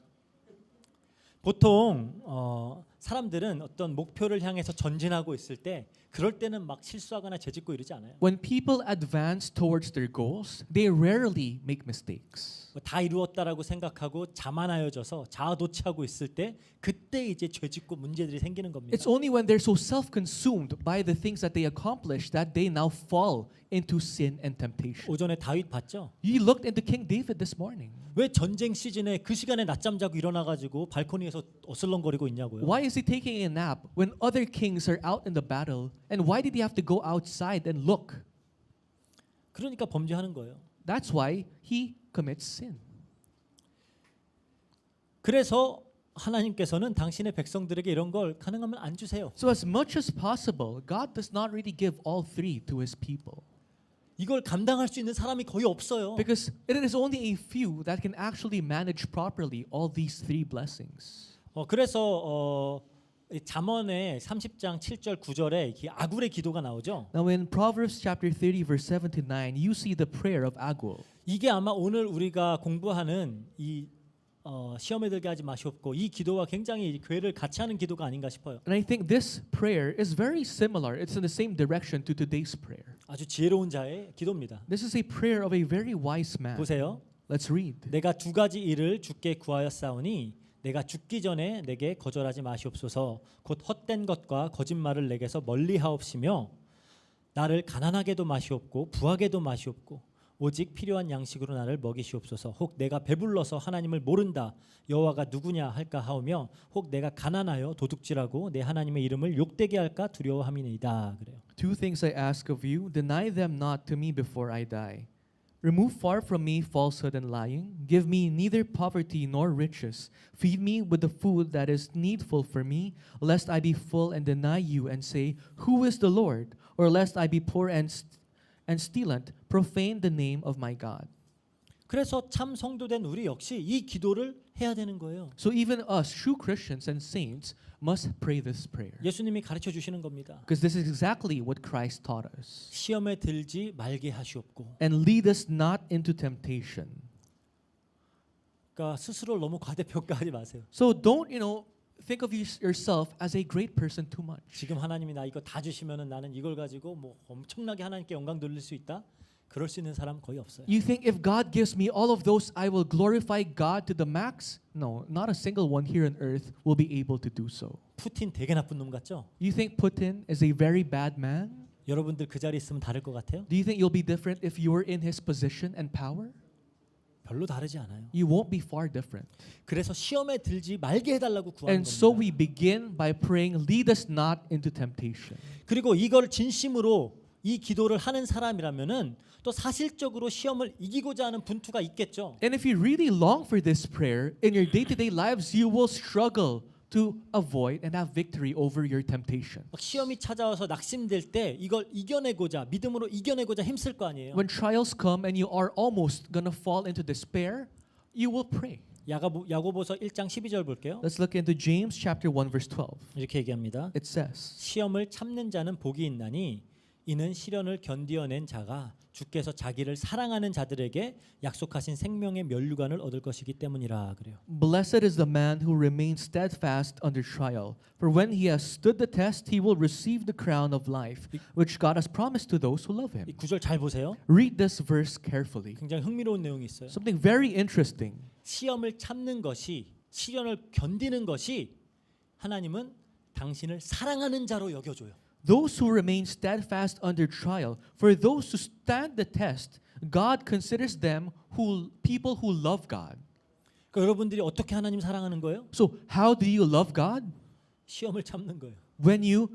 보통 사람들은 어떤 목표를 향해서 전진하고 있을 때 그럴 때는 막 실수하거나 죄짓고 이러지 않아요. When people advance towards their goals, they rarely make mistakes. 다 이루었다라고 생각하고 자만하여져서 자아도취하고 있을 때 그때 이제 죄짓고 문제들이 생기는 겁니다. It's only when they're so self-consumed by the things that they accomplish that they now fall into sin and temptation. 오전에 다윗 봤죠? You looked into King David this morning. 왜 전쟁 시즌에 그 시간에 낮잠 자고 일어나가지고 발코니에서 어슬렁거리고 있냐고요? Why is he taking a nap when other kings are out in the battle? And why did he have to go outside and look? 그러니까 범죄하는 거예요. That's why he commits sin. 그래서 하나님께서는 당신의 백성들에게 이런 걸 가능하면 안 주세요. So as much as possible, God does not really give all three to his people. 이걸 감당할 수 있는 사람이 거의 없어요. Because it is only a few that can actually manage properly all these three blessings. 그래서 잠언의 30장 7절 9절에 아굴의 기도가 나오죠. Now in Proverbs chapter 30 verse 7 to 9, you see the prayer of Agul. 이게 아마 오늘 우리가 공부하는 이 시험에 들게 하지 마시옵고 이 기도와 굉장히 교회를 같이 하는 기도가 아닌가 싶어요. And I think this prayer is very similar. It's in the same direction to today's prayer. 아주 지혜로운 자의 기도입니다. This is a prayer of a very wise man. 보세요. Let's read. 내가 두 가지 일을 주께 구하였사오니 내가 죽기 전에 내게 거절하지 마시옵소서. 곧 헛된 것과 거짓말을 내게서 멀리하옵시며 나를 가난하게도 마시옵고 부하게도 마시옵고 오직 필요한 양식으로 나를 먹이시옵소서. 혹 내가 배불러서 하나님을 모른다 여호와가 누구냐 할까 하오며 혹 내가 가난하여 도둑질하고 내 하나님의 이름을 욕되게 할까 두려워함이니이다. 그래요. Two things I ask of you, deny them not to me before I die. Remove far from me falsehood and lying. Give me neither poverty nor riches. Feed me with the food that is needful for me, lest I be full and deny you and say, Who is the Lord? Or lest I be poor and stilent, profane the name of my God. 그래서 참 성도된 우리 역시 이 기도를 해야 되는 거예요. So even us, true Christians and saints, must pray this prayer. 예수님이 가르쳐 주시는 겁니다. Because this is exactly what Christ taught us. 시험에 들지 말게 하시옵고. And lead us not into temptation. 그러니까 스스로를 너무 과대평가하지 마세요. So don't, think of yourself as a great person too much. 지금 하나님이 나 이거 다 주시면은 나는 이걸 가지고 뭐 엄청나게 하나님께 영광 돌릴 수 있다? 그럴 수 있는 사람 거의 없어요. You think if God gives me all of those, I will glorify God to the max? No, not a single one here on earth will be able to do so. 푸틴 되게 나쁜 놈 같죠? You think Putin is a very bad man? 여러분들 그 자리에 있으면 다를 것 같아요? Do you think you'll be different if you were in his position and power? 별로 다르지 않아요. You won't be far different. 그래서 시험에 들지 말게 해달라고 구하는 And so 겁니다. we begin by praying, lead us not into temptation. 그리고 이걸 진심으로 이 기도를 하는 사람이라면은 또 사실적으로 시험을 이기고자 하는 분투가 있겠죠. And if you really long for this prayer, in your day-to-day lives, you will struggle to avoid and have victory over your temptation. 막 시험이 찾아와서 낙심될 때 이걸 이겨내고자 믿음으로 이겨내고자 힘쓸 거 아니에요. When trials come and you are almost gonna fall into despair, you will pray. 야고보서 1장 12절 볼게요. Let's look into James chapter 1 verse 12. 이렇게 얘기합니다. It says, 시험을 참는 자는 복이 있나니 이는 시련을 견디어낸 자가 주께서 자기를 사랑하는 자들에게 약속하신 생명의 면류관을 얻을 것이기 때문이라 그래요. Blessed is the man who remains steadfast under trial, for when he has stood the test, he will receive the crown of life, which God has promised to those who love 이 him. 구절 잘 보세요. Read this verse carefully. 굉장히 흥미로운 내용이 있어요. Something very interesting. 시험을 참는 것이 시련을 견디는 것이 하나님은 당신을 사랑하는 자로 여겨줘요. Those who remain steadfast under trial, for those who stand the test, God considers them people who love God. 그러니까 여러분들이 어떻게 하나님 사랑하는 거예요? So how do you love God? 시험을 참는 거예요. When you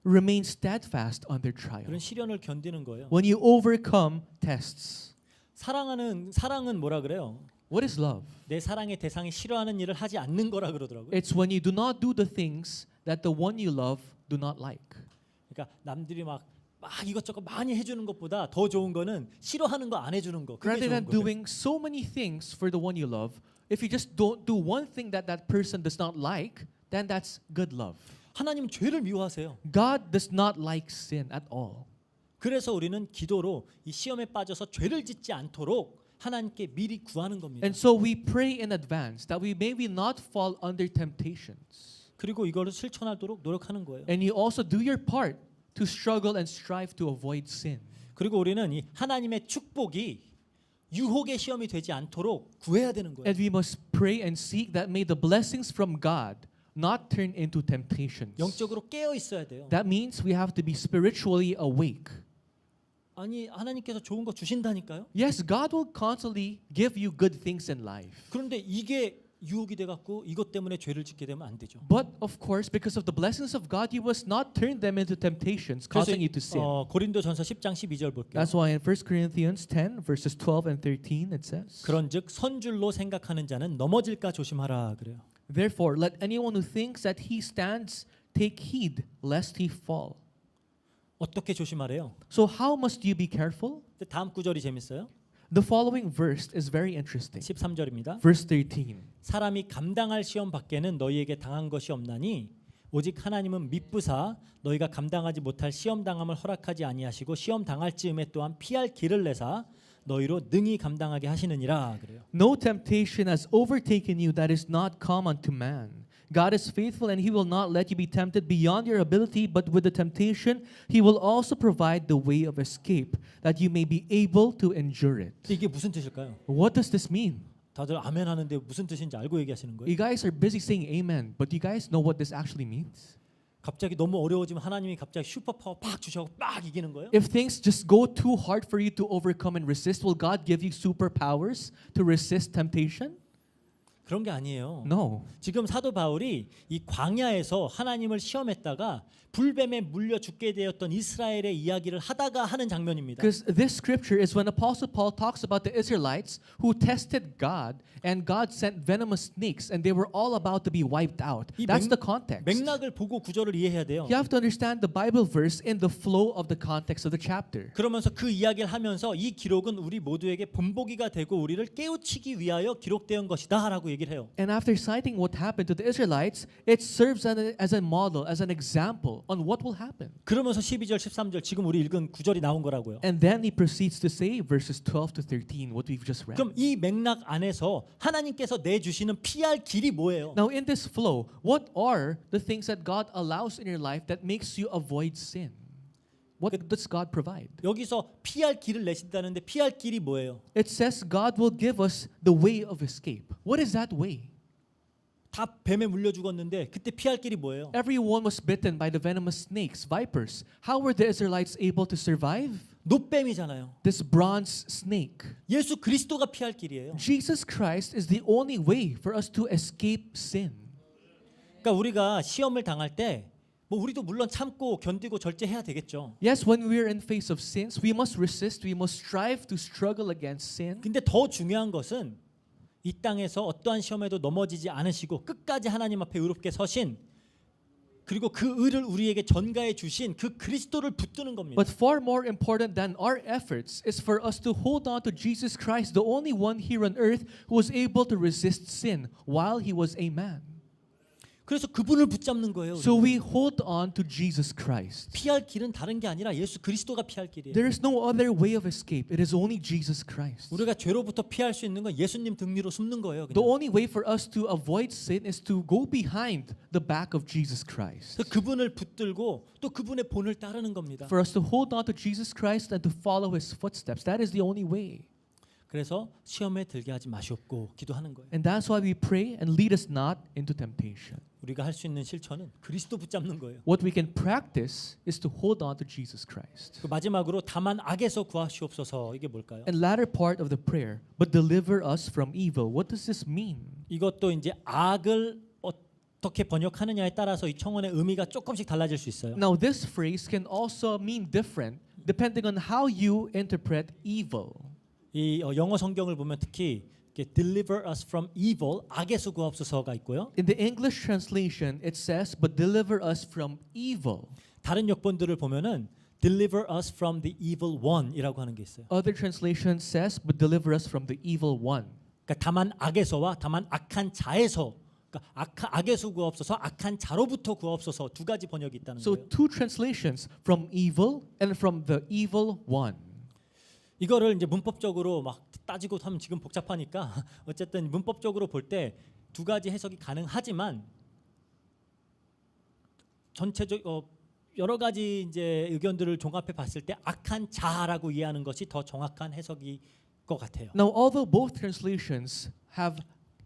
remain steadfast under trial. 그런 시련을 견디는 거예요. When you overcome tests. 사랑은 뭐라 그래요? What is love? 내 사랑의 대상이 싫어하는 일을 하지 않는 거라 그러더라고요. It's when you do not do the things that the one you love do not like. 그러니까 남들이 막 이것저것 많이 해주는 것보다 더 좋은 거는 싫어하는 거 안 해주는 거. 그게 Rather 좋은 than 거예요. doing so many things for the one you love, if you just don't do one thing that that person does not like, then that's good love. 하나님은 죄를 미워하세요. God does not like sin at all. 그래서 우리는 기도로 이 시험에 빠져서 죄를 짓지 않도록 하나님께 미리 구하는 겁니다. And so we pray in advance that we maybe not fall under temptations. 그리고 이거를 실천하도록 노력하는 거예요. And you also do your part to struggle and strive to avoid sin. 그리고 우리는 이 하나님의 축복이 유혹의 시험이 되지 않도록 구해야 되는 거예요. And we must pray and seek that may the blessings from God not turn into temptations. 영적으로 깨어 있어야 돼요. That means we have to be spiritually awake. 아니 하나님께서 좋은 거 주신다니까요. Yes, God will constantly give you good things in life. 그런데 이게 유혹이 돼 갖고 이것 때문에 죄를 짓게 되면 안 되죠. But of course, because of the blessings of God, you must not turn them into temptations, causing you to sin. 고린도전서 10장 12절 볼게요. That's why in 1 Corinthians 10 verses 12 and 13 it says, 그런즉 선줄로 생각하는 자는 넘어질까 조심하라 그래요. Therefore, let anyone who thinks that he stands take heed lest he fall. 어떻게 조심하래요? So how must you be careful? 근데 다음 구절이 재밌어요. The following verse is very interesting. 13절입니다. Verse 13. 사람이 감당할 시험 밖에는 너희에게 당한 것이 없나니 오직 하나님은 미쁘사 너희가 감당하지 못할 시험 당함을 허락하지 아니하시고 시험 당할 즈음에 또한 피할 길을 내사 너희로 능히 감당하게 하시느니라 그래요. No temptation has overtaken you that is not common to man. God is faithful and he will not let you be tempted beyond your ability, but with the temptation he will also provide the way of escape that you may be able to endure it. 이게 무슨 뜻일까요? What does this mean? 다들 아멘 하는데 무슨 뜻인지 알고 얘기하시는 거예요? You guys are busy saying amen, but do you guys know what this actually means? 갑자기 너무 어려워지면 하나님이 갑자기 슈퍼파워 팍 주셔서 막 이기는 거예요? If things just go too hard for you to overcome and resist, will God give you superpowers to resist temptation? 그런 게 아니에요. No. 지금 사도 바울이 이 광야에서 하나님을 시험했다가 불뱀에 물려 죽게 되었던 이스라엘의 이야기를 하다가 하는 장면입니다. Because this scripture is when Apostle Paul talks about the Israelites who tested God and God sent venomous snakes and they were all about to be wiped out. 이 That's the context. 맥락을 보고 구절을 이해해야 돼요. You have to understand the Bible verse in the flow of the context of the chapter. 그러면서 그 이야기를 하면서 이 기록은 우리 모두에게 본보기가 되고 우리를 깨우치기 위하여 기록된 것이다라고 얘기를 해요. And after citing what happened to the Israelites, it serves as a model, as an example on what will happen. 그러면서 12절 13절 지금 우리 읽은 구절이 나온 거라고요. And then he proceeds to say verses 12 to 13 what we've just read. 그럼 이 맥락 안에서 하나님께서 내주시는 피할 길이 뭐예요? Now in this flow, what are the things that God allows in your life that makes you avoid sin? What does God provide? 여기서 피할 길을 내신다는데 피할 길이 뭐예요? It says God will give us the way of escape. What is that way? 다 뱀에 물려 죽었는데 그때 피할 길이 뭐예요? Everyone was bitten by the venomous snakes, vipers. How were the Israelites able to survive? 노뱀이잖아요. This bronze snake. 예수 그리스도가 피할 길이에요. Jesus Christ is the only way for us to escape sin. 그러니까 우리가 시험을 당할 때 뭐 우리도 물론 참고 견디고 절제해야 되겠죠. Yes, when we are in face of sins, we must resist, we must strive to struggle against sin. 근데 더 중요한 것은 이 땅에서 어떠한 시험에도 넘어지지 않으시고 끝까지 하나님 앞에 의롭게 서신 그리고 그 의를 우리에게 전가해 주신 그 그리스도를 붙드는 겁니다. But far more important than our efforts is for us to hold on to Jesus Christ, the only one here on earth who was able to resist sin while he was a man. 그래서 그분을 붙잡는 거예요. So we hold on to Jesus Christ. 피할 길은 다른 게 아니라 예수 그리스도가 피할 길이에요. There is no other way of escape. It is only Jesus Christ. 우리가 죄로부터 피할 수 있는 건 예수님 등 위로 숨는 거예요. The 그냥. only way for us to avoid sin is to go behind the back of Jesus Christ. 그래서 그분을 붙들고 또 그분의 본을 따르는 겁니다. For us to hold on to Jesus Christ and to follow his footsteps. That is the only way. 그래서 시험에 들게 하지 마시옵고 기도하는 거예요. And that's why we pray and lead us not into temptation. 우리가 할 수 있는 실천은 그리스도 붙잡는 거예요. What we can practice is to hold on to Jesus Christ. 그 마지막으로 다만 악에서 구하시옵소서 이게 뭘까요? And latter part of the prayer, but deliver us from evil. What does this mean? 이것도 이제 악을 어떻게 번역하느냐에 따라서 이 청원의 의미가 조금씩 달라질 수 있어요. Now this phrase can also mean different depending on how you interpret evil. 이 영어 성경을 보면 특히 이렇게 deliver us from evil 악에서 구하옵소서가 있고요. In the English translation, it says, but deliver us from evil. 다른 역본들을 보면은 deliver us from the evil one이라고 하는 게 있어요. Other translation says, but deliver us from the evil one. 그러니까 다만 악에서와 다만 악한 자에서 그러니까 악에서 구하옵소서 악한 자로부터 구하옵소서 두 가지 번역이 있다는 So 거예요. two translations, from evil and from the evil one. 이거를 이제 문법적으로 막 따지고 하면 지금 복잡하니까 어쨌든 문법적으로 볼 때 두 가지 해석이 가능하지만 전체적 여러 가지 이제 의견들을 종합해 봤을 때 악한 자라고 이해하는 것이 더 정확한 해석일 것 같아요. Now, although both translations have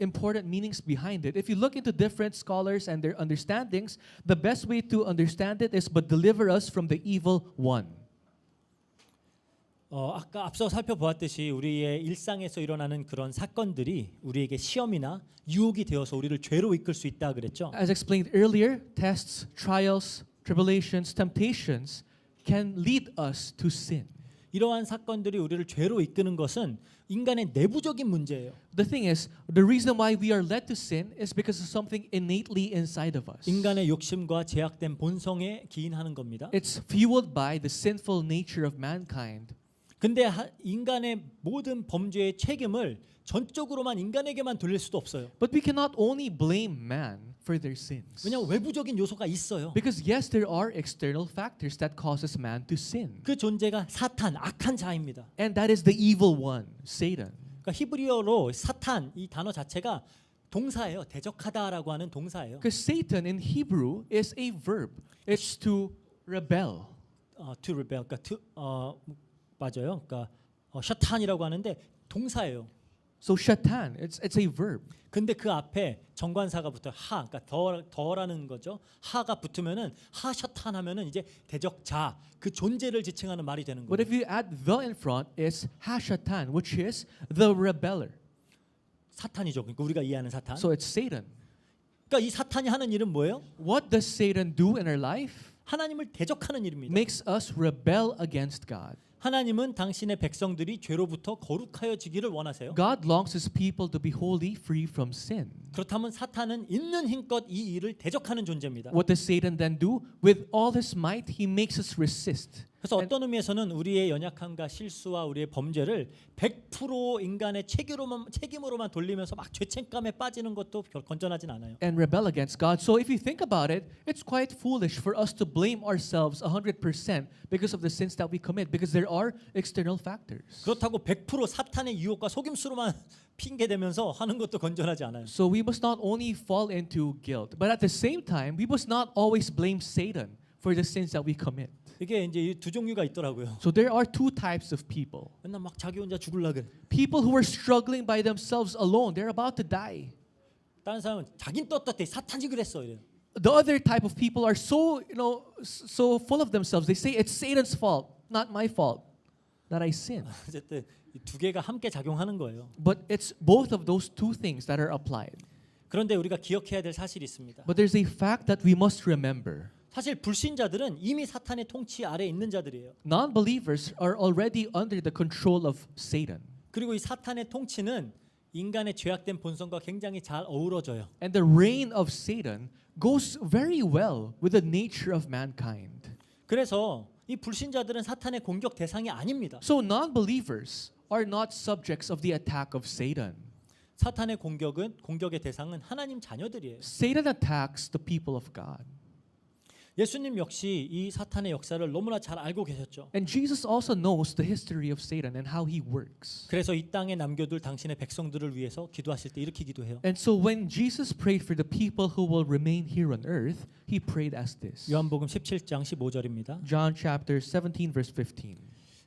important meanings behind it, if you look into different scholars and their understandings, the best way to understand it is, but deliver us from the evil one. 아까 앞서 살펴보았듯이 우리의 일상에서 일어나는 그런 사건들이 우리에게 시험이나 유혹이 되어서 우리를 죄로 이끌 수 있다 그랬죠. As explained earlier, tests, trials, tribulations, temptations can lead us to sin. 이러한 사건들이 우리를 죄로 이끄는 것은 인간의 내부적인 문제예요. The thing is, the reason why we are led to sin is because of something innately inside of us. 인간의 욕심과 제약된 본성에 기인하는 겁니다. It's fueled by the sinful nature of mankind. 근데 인간의 모든 범죄의 책임을 전적으로만 인간에게만 돌릴 수도 없어요. But we cannot only blame man for their sins. 왜냐하면 외부적인 요소가 있어요. Because yes, there are external factors that causes man to sin. 그 존재가 사탄, 악한 자입니다. And that is the evil one, Satan. 그러니까 히브리어로 사탄 이 단어 자체가 동사예요. 대적하다라고 하는 동사예요. Because Satan in Hebrew is a verb. It's to rebel. To rebel. 그러니까 맞아요. 그러니까 샤탄이라고 하는데 동사예요. So shatan, it's a verb. 근데 그 앞에 정관사가 붙어 그러니까 더라는 거죠. 하가 붙으면은 하샤탄 하면은 이제 대적자 그 존재를 지칭하는 말이 되는 But 거예요. if you add the in front, it's hashatan, which is the rebeller. 사탄이죠. 그러니까 우리가 이해하는 사탄. So it's Satan. 그러니까 이 사탄이 하는 일은 뭐예요? What does Satan do in our life? 하나님을 대적하는 일입니다. Makes us rebel against God. 하나님은 당신의 백성들이 죄로부터 거룩하여지기를 원하세요. God longs his people to be holy, free from sin. 그렇다면 사탄은 있는 힘껏 이 일을 대적하는 존재입니다. What does Satan then do? With all his might, he makes us resist. 그래서 어떤 의미에서는 우리의 연약함과 실수와 우리의 범죄를 100% 인간의 책임으로만 돌리면서 막 죄책감에 빠지는 것도 건전하진 않아요. And rebel against God. So if you think about it, it's quite foolish for us to blame ourselves 100% because of the sins that we commit, because there are external factors. 그렇다고 100% 사탄의 유혹과 속임수로만 핑계 대면서 하는 것도 건전하지 않아요. So we must not only fall into guilt, but at the same time, we must not always blame Satan for the sins that we commit. 이게 이제 이 두 종류가 있더라고요. So there are two types of people. 맨날 막 자기 혼자 죽을라 그래. People who are struggling by themselves alone, they're about to die. 다른 사람은 자긴 떴대 사탄이 그랬어 이래요. The other type of people are so, so full of themselves. They say it's Satan's fault, not my fault, that I sin. 어쨌든 이 두 개가 함께 작용하는 거예요. But it's both of those two things that are applied. 그런데 우리가 기억해야 될 사실이 있습니다. But there's a fact that we must remember. 사실 불신자들은 이미 사탄의 통치 아래에 있는 자들이에요. Non-believers are already under the control of Satan. 그리고 이 사탄의 통치는 인간의 죄악된 본성과 굉장히 잘 어우러져요. And the reign of Satan goes very well with the nature of mankind. 그래서 이 불신자들은 사탄의 공격 대상이 아닙니다. So non-believers are not subjects of the attack of Satan. 사탄의 공격의 대상은 하나님 자녀들이에요. Satan attacks the people of God. 예수님 역시 이 사탄의 역사를 너무나 잘 알고 계셨죠. And Jesus also knows the history of Satan and how he works. 그래서 이 땅에 남겨둘 당신의 백성들을 위해서 기도하실 때 이렇게 기도해요. And so when Jesus prayed for the people who will remain here on earth, he prayed as this. 요한복음 17장 15절입니다. John chapter 17 verse 15.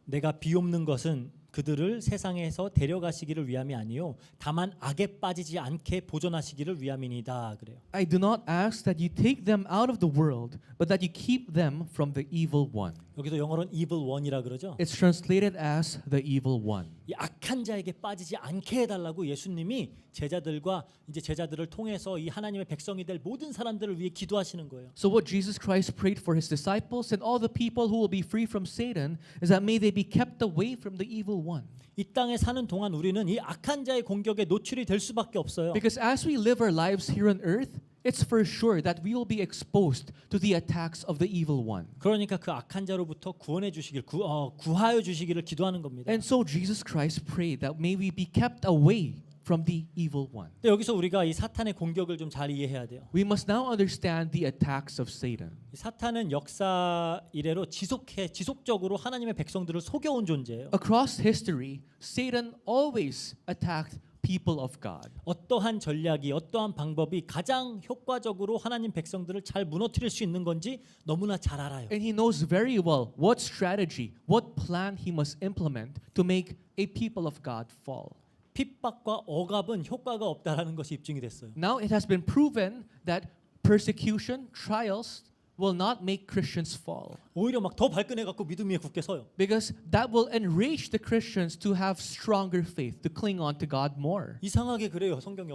내가 비옵는 것은 그들을 세상에서 데려가시기를 위함이 아니요 다만 악에 빠지지 않게 보존하시기를 위함이니이다 그래요. I do not ask that you take them out of the world, but that you keep them from the evil one. 여기도 영어로는 evil one이라 그러죠. It's translated as the evil one. 이 악한 자에게 빠지지 않게 해달라고 예수님이 제자들을 통해서 이 하나님의 백성이 될 모든 사람들을 위해 기도하시는 거예요. So what Jesus Christ prayed for his disciples and all the people who will be free from Satan is that may they be kept away from the evil one. 이 땅에 사는 동안 우리는 이 악한 자의 공격에 노출이 될 수밖에 없어요. Because as we live our lives here on earth, it's for sure that we will be exposed to the attacks of the evil one. 그러니까 그 악한 자로부터 구원해 주시길 구하여 주시기를 기도하는 겁니다. And so Jesus Christ prayed that may we be kept away from the evil one. 근데 여기서 우리가 이 사탄의 공격을 좀 잘 이해해야 돼요. We must now understand the attacks of Satan. 이 사탄은 역사 이래로 지속적으로 하나님의 백성들을 속여온 존재예요. Across history, Satan always attacked people of God. 어떠한 전략이 어떠한 방법이 가장 효과적으로 하나님 백성들을 잘 무너뜨릴 수 있는 건지 너무나 잘 알아요. And he knows very well what strategy, what plan he must implement to make a people of God fall. 핍박과 억압은 효과가 없다라는 것이 입증이 됐어요. Now it has been proven that persecution, trials will not make Christians fall. 오히려 막 더 발끈해 갖고 믿음 위에 굳게 서요. Because that will enrage the Christians to have stronger faith, to cling on to God more. 이상하게 그래요. 성경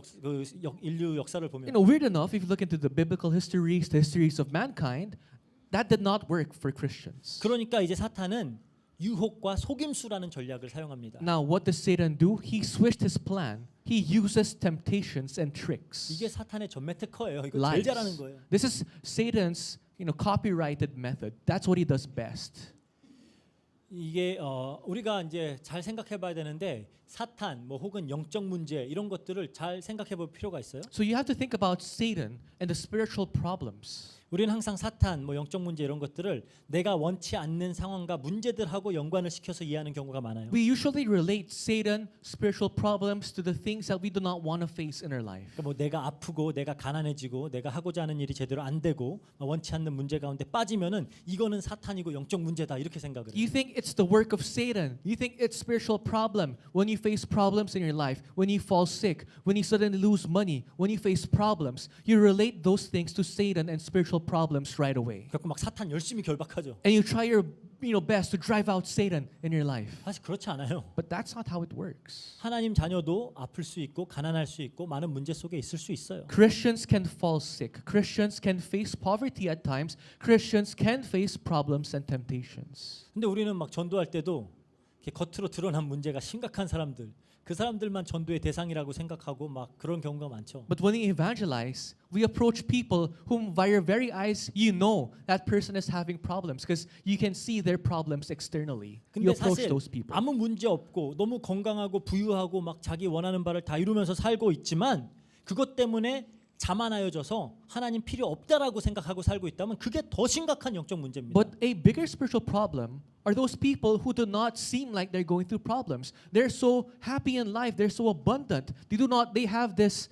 인류 역사를 보면. Weird enough, if you look into the biblical histories, the histories of mankind, that did not work for Christians. 그러니까 이제 사탄은 유혹과 속임수라는 전략을 사용합니다. Now, what does Satan do? He switched his plan. He uses temptations and tricks. 이게 사탄의 전매 특허예요. 이거 제일 Lies. 잘하는 거예요. This is Satan's, copyrighted method. That's what he does best. 이게 우리가 이제 잘 생각해봐야 되는데 사탄 뭐 혹은 영적 문제 이런 것들을 잘 생각해볼 필요가 있어요. So you have to think about Satan and the spiritual problems. 우리는 항상 사탄, 뭐 영적 문제 이런 것들을 내가 원치 않는 상황과 문제들하고 연관을 시켜서 이해하는 경우가 많아요. We usually relate Satan, spiritual problems to the things that we do not want to face in our life. 그러니까 뭐 내가 아프고 내가 가난해지고 내가 하고자 하는 일이 제대로 안 되고 원치 않는 문제 가운데 빠지면은 이거는 사탄이고 영적 문제다 이렇게 생각을 해요. You think it's the work of Satan. You think it's spiritual problem when you face problems in your life, when you fall sick, when you suddenly lose money, when you face problems. You relate those things to Satan and spiritual problems right away. 그래서 막 사탄 열심히 결박하죠. And you try your best to drive out Satan in your life. 사실 그렇지 않아요. But that's not how it works. 하나님 자녀도 아플 수 있고 가난할 수 있고 많은 문제 속에 있을 수 있어요. Christians can fall sick. Christians can face poverty at times. Christians can face problems and temptations. 근데 우리는 막 전도할 때도 이렇게 겉으로 드러난 문제가 심각한 사람들, 그 사람들만 전도의 대상이라고 생각하고 막 그런 경우가 많죠. But when we evangelize, we approach people whom by your very eyes you know that person is having problems because you can see their problems externally. 근데 You approach 사실 those people. 아무 문제 없고 너무 건강하고 부유하고 막 자기 원하는 바를 다 이루면서 살고 있지만 그것 때문에 자만하여져서 하나님 필요 없다라고 생각하고 살고 있다면 그게 더 심각한 영적 문제입니다. But a bigger spiritual problem are those people who do not seem like they're going through problems. They're so happy in life. They're so abundant. They have this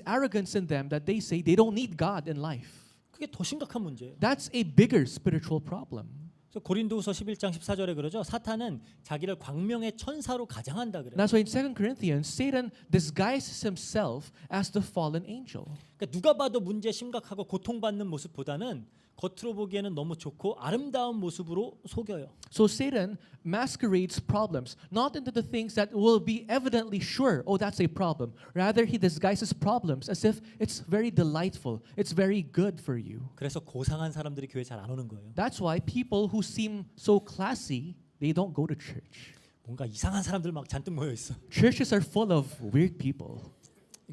arrogance in them that they say they don't need God in life. 그게 더 심각한 문제예요. That's a bigger spiritual problem. 그래서 고린도후서 11장 14절에 그러죠. 사탄은 자기를 광명의 천사로 가장한다 그래요. That's why in 2 Corinthians, Satan disguises himself as the fallen angel. 그러니까 누가 봐도 문제 심각하고 고통받는 모습보다는 겉으로 보기에는 너무 좋고 아름다운 모습으로 속여요. So Satan masquerades problems not into the things that will be evidently sure, oh, that's a problem. Rather, he disguises problems as if it's very delightful, it's very good for you. 그래서 고상한 사람들이 교회 잘 안 오는 거예요. That's why people who seem so classy, they don't go to church. 뭔가 이상한 사람들 막 잔뜩 모여 있어. Churches are full of weird people,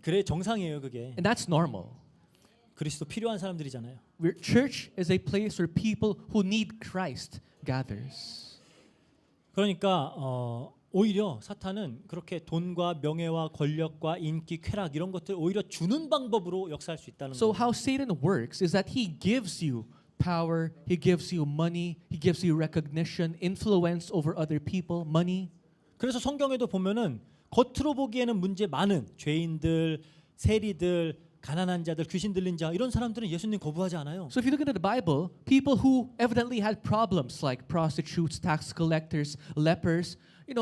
그래 정상이에요 그게. and that's normal. 그리스도 필요한 사람들이잖아요. Church is a place where people who need Christ gathers. 그러니까 오히려 사탄은 그렇게 돈과 명예와 권력과 인기, 쾌락 이런 것들 오히려 주는 방법으로 역사할 수 있다는 So 거예요. how Satan works is that he gives you power, he gives you money, he gives you recognition, influence over other people, money. 그래서 성경에도 보면은 겉으로 보기에는 문제 많은 죄인들, 세리들, 가난한 자들, 귀신 들린 자 이런 사람들은 예수님 거부하지 않아요. So if you look into the Bible, people who evidently had problems like prostitutes, tax collectors, lepers,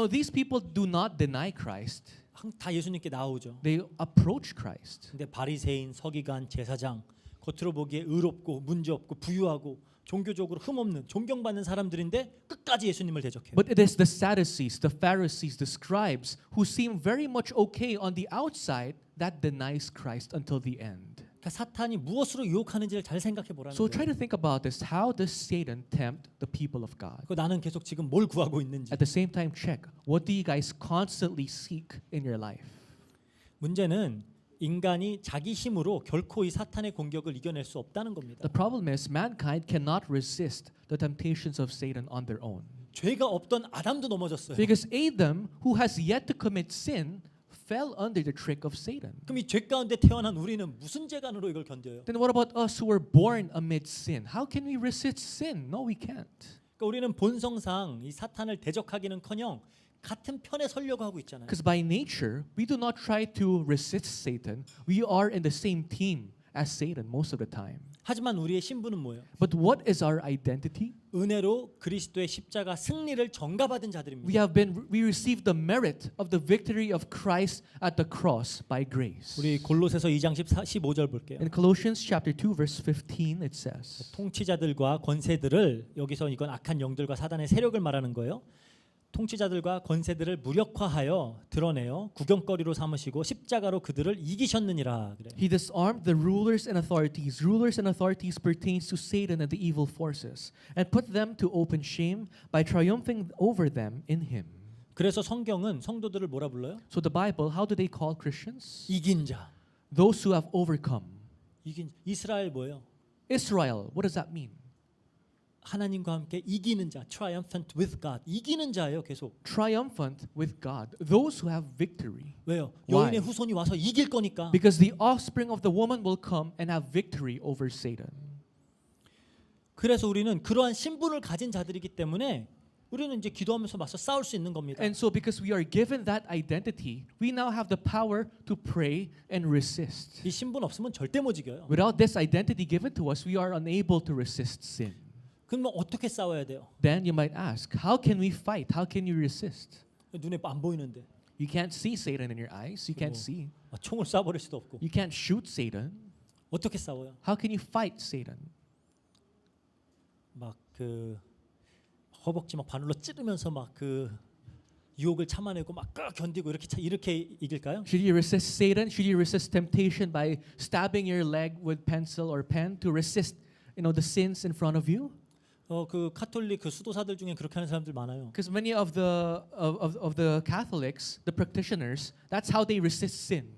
these people do not deny Christ. 다 예수님께 나오죠. They approach Christ. 근데 바리새인, 서기관, 제사장 겉으로 보기에 의롭고 문제 없고 부유하고 종교적으로 흠없는 존경받는 사람들인데 끝까지 예수님을 대적해요. But it is the Sadducees, the Pharisees, the scribes who seem very much okay on the outside that denies Christ until the end. 그러니까 사탄이 무엇으로 유혹하는지를 잘 생각해 보라는 So try 거예요. to think about this. How does Satan tempt the people of God? 그 나는 계속 지금 뭘 구하고 있는지. At the same time, check. What do you guys constantly seek in your life? 문제는 인간이 자기 힘으로 결코 이 사탄의 공격을 이겨낼 수 없다는 겁니다. The problem is mankind cannot resist the temptations of Satan on their own. 죄가 없던 아담도 넘어졌어요. Because Adam, who has yet to commit sin, fell under the trick of Satan. 그럼 이 죄 가운데 태어난 우리는 무슨 재간으로 이걸 견뎌요? Then what about us who were born amid sin? How can we resist sin? No, we can't. 그러니까 우리는 본성상 이 사탄을 대적하기는커녕 같은 편에 서려고 하고 있잖아요. Because by nature, we do not try to resist Satan. We are in the same team as Satan most of the time. 하지만 우리의 신분은 뭐예요? But what is our identity? 은혜로 그리스도의 십자가 승리를 전가받은 자들입니다. We received the merit of the victory of Christ at the cross by grace. 우리 골로새서 2장 15절 볼게요. In Colossians chapter 2 verse 15 it says, 통치자들과 권세들을 여기서 이건 악한 영들과 사단의 세력을 말하는 거예요. 통치자들과 권세들을 무력화하여 드러내어 구경거리로 삼으시고 십자가로 그들을 이기셨느니라 그래요. He disarmed the rulers and authorities. Rulers and authorities pertains to Satan and the evil forces, and put them to open shame by triumphing over them in him. 그래서 성경은 성도들을 뭐라 불러요? So the Bible, how do they call Christians? 이긴 자. Those who have overcome. 이긴 이스라엘 뭐예요? Israel, what does that mean? 하나님과 함께 이기는 자, triumphant with God. 이기는 자예요, 계속. Triumphant with God. Those who have victory. 왜요? Why? 여인의 후손이 와서 이길 거니까. Because the offspring of the woman will come and have victory over Satan. 그래서 우리는 그러한 신분을 가진 자들이기 때문에 우리는 이제 기도하면서 맞서 싸울 수 있는 겁니다. And so because we are given that identity, we now have the power to pray and resist. 이 신분 없으면 절대 못 이겨요. Without this identity given to us, we are unable to resist sin. 그럼 어떻게 싸워야 돼요? Then you might ask, how can we fight? How can you resist? 눈에 안 보이는데. You can't see Satan in your eyes. You can't 그리고 see. 총을 쏴버릴 수도 없고. You can't shoot Satan. 어떻게 싸워요? How can you fight Satan? 막 그 허벅지 막 바늘로 찌르면서 막 그 유혹을 참아내고 막 견디고 이렇게 이길까요? Should you resist Satan? Should you resist temptation by stabbing your leg with pencil or pen to resist, the sins in front of you? 그 카톨릭 그 수도사들 중에 그렇게 하는 사람들 많아요. Because many of the Catholics, the practitioners, that's how they resist sin.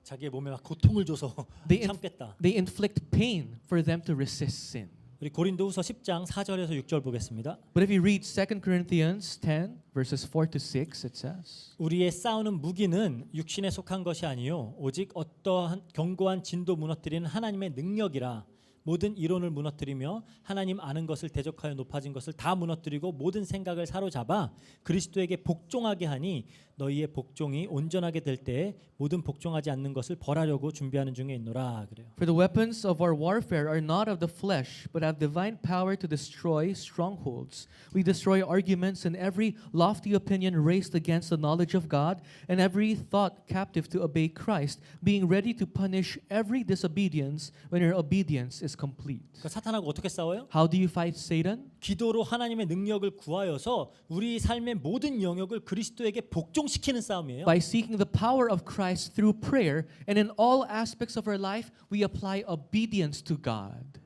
자기의 몸에 막 고통을 줘서 They 참겠다. They inflict pain for them to resist sin. 우리 고린도후서 10장 4절에서 6절 보겠습니다. But if you read 2 Corinthians 10 verses 4 to 6, it says, 우리의 싸우는 무기는 육신에 속한 것이 아니요 오직 어떠한 견고한 진도 무너뜨리는 하나님의 능력이라. 모든 이론을 무너뜨리며 하나님 아는 것을 대적하여 높아진 것을 다 무너뜨리고 모든 생각을 사로잡아 그리스도에게 복종하게 하니 너희의 복종이 온전하게 될 때에 모든 복종하지 않는 것을 벌하려고 준비하는 중에 있노라. 그래요. For the weapons of our warfare are not of the flesh, but have divine power to destroy strongholds. We destroy arguments and every lofty opinion raised against the knowledge of God, and every thought captive to obey Christ, being ready to punish every disobedience when your obedience is complete. 그러니까 사탄하고 어떻게 싸워요? How do you fight Satan? 기도로 하나님의 능력을 구하여서 우리 삶의 모든 영역을 그리스도에게 복종시키는 싸움이에요. By seeking the power of Christ through prayer, and in all aspects of our life, we apply obedience to God.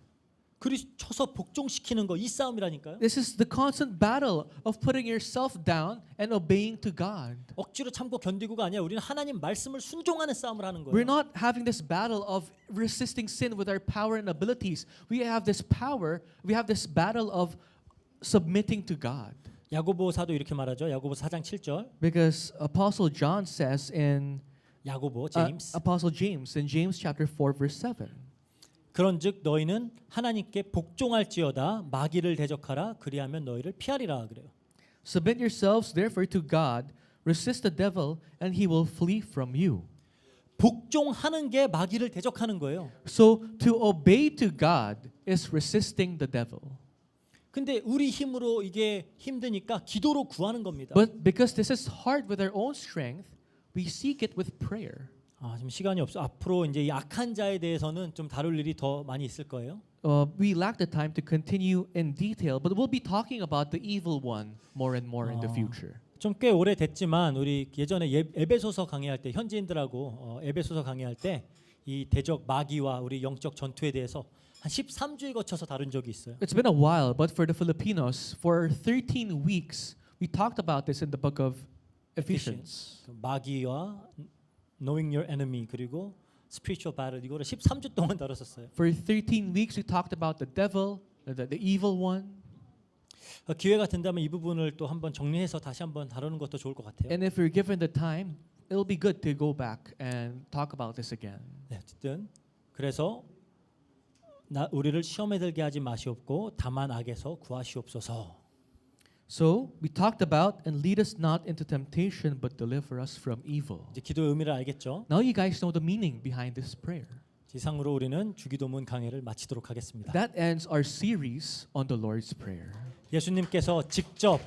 쳐서 복종시키는 거 이 싸움이라니까요. This is the constant battle of putting yourself down and obeying to God. 억지로 참고 견디고가 아니라 우리는 하나님 말씀을 순종하는 싸움을 하는 거예요. We're not having this battle of resisting sin with our power and abilities. We have this battle of submitting to God. 야고보사도 이렇게 말하죠. 야고보 4장 7절. Because Apostle John says in 야고보 제임스 Apostle James in James chapter 4 verse 7. 그런즉 너희는 하나님께 복종할지어다 마귀를 대적하라 그리하면 너희를 피하리라 그래요. Submit yourselves therefore to God, resist the devil and he will flee from you. 복종하는 게 마귀를 대적하는 거예요. So to obey to God is resisting the devil. 근데 우리 힘으로 이게 힘드니까 기도로 구하는 겁니다. But because this is hard with our own strength, we seek it with prayer. 지금 시간이 없어. 앞으로 이제 이 악한 자에 대해서는 좀 다룰 일이 더 많이 있을 거예요. We lack the time to continue in detail, but we'll be talking about the evil one more and more in the future. 좀 꽤 오래 됐지만 우리 예전에 에베소서 강의할 때 현지인들하고 에베소서 강의할 때 이 대적 마귀와 우리 영적 전투에 대해서 한 13주에 거쳐서 다룬 적이 있어요. It's been a while, but for the Filipinos, for 13 weeks, we talked about this in the book of Ephesians. 그 마귀와 knowing your enemy 그리고 spiritual battle 이거를 13주 동안 다뤘었어요. For 13 weeks, we talked about the devil, the evil one. 기회가 된다면 이 부분을 또 한번 정리해서 다시 한번 다루는 것도 좋을 것 같아요. And if you're given the time, it'll be good to go back and talk about this again. 네, 어쨌든 그래서 우리를 시험에 들게 하지 마시옵고 다만 악에서 구하시옵소서. So we talked about and lead us not into temptation, but deliver us from evil. 이제 기도의 의미를 알겠죠? Now you guys know the meaning behind this prayer. 이상으로 우리는 주기도문 강해를 마치도록 하겠습니다. That ends our series on the Lord's Prayer. 예수님께서 직접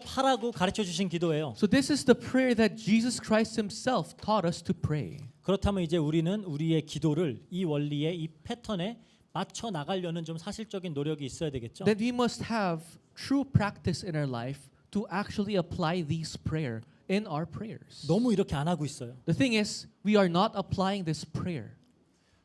하라고 가르쳐 주신 기도예요. So this is the prayer that Jesus Christ himself taught us to pray. 그렇다면 이제 우리는 우리의 기도를 이 원리에 이 패턴에 맞춰 나가려는 좀 사실적인 노력이 있어야 되겠죠. Then we must have true practice in our life to actually apply these prayer in our prayers. 너무 이렇게 안 하고 있어요. The thing is, we are not applying this prayer.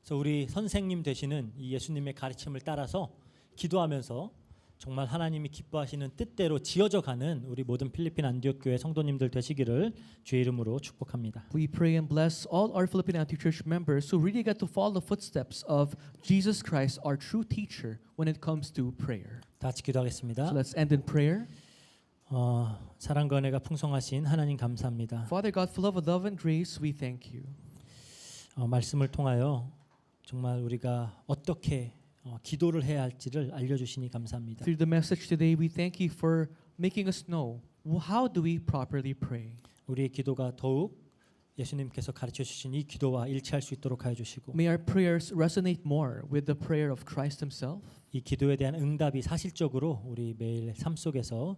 그래서 우리 선생님 되시는 이 예수님의 가르침을 따라서 기도하면서 정말 하나님이 기뻐하시는 뜻대로 지어져 가는 우리 모든 필리핀 안디옥 교회 성도님들 되시기를 주의 이름으로 축복합니다. We pray and bless all our Philippine Antioch Church members who really get to follow the footsteps of Jesus Christ, our true teacher, when it comes to prayer. 다 같이 기도하겠습니다. So let's end in prayer. 사랑과 은혜가 풍성하신 하나님 감사합니다. Father God, full of love and grace, we thank you. 말씀을 통하여 정말 우리가 어떻게 기도를 해야 할지를 알려주시니 감사합니다. Through the message today, we thank you for making us know how do we properly pray. 우리의 기도가 더욱 예수님께서 가르쳐 주신 이 기도와 일치할 수 있도록 하여 주시고 May our prayers resonate more with the prayer of Christ himself. 이 기도에 대한 응답이 사실적으로 우리 매일 삶 속에서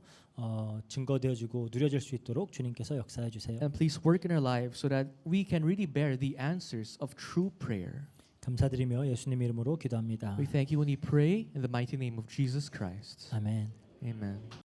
증거되어지고 누려질 수 있도록 주님께서 역사해 주세요. And please work in our lives so that we can really bear the answers of true prayer. 감사드리며 예수님 이름으로 기도합니다. We thank you when we pray in the mighty name of Jesus Christ. 아멘. Amen.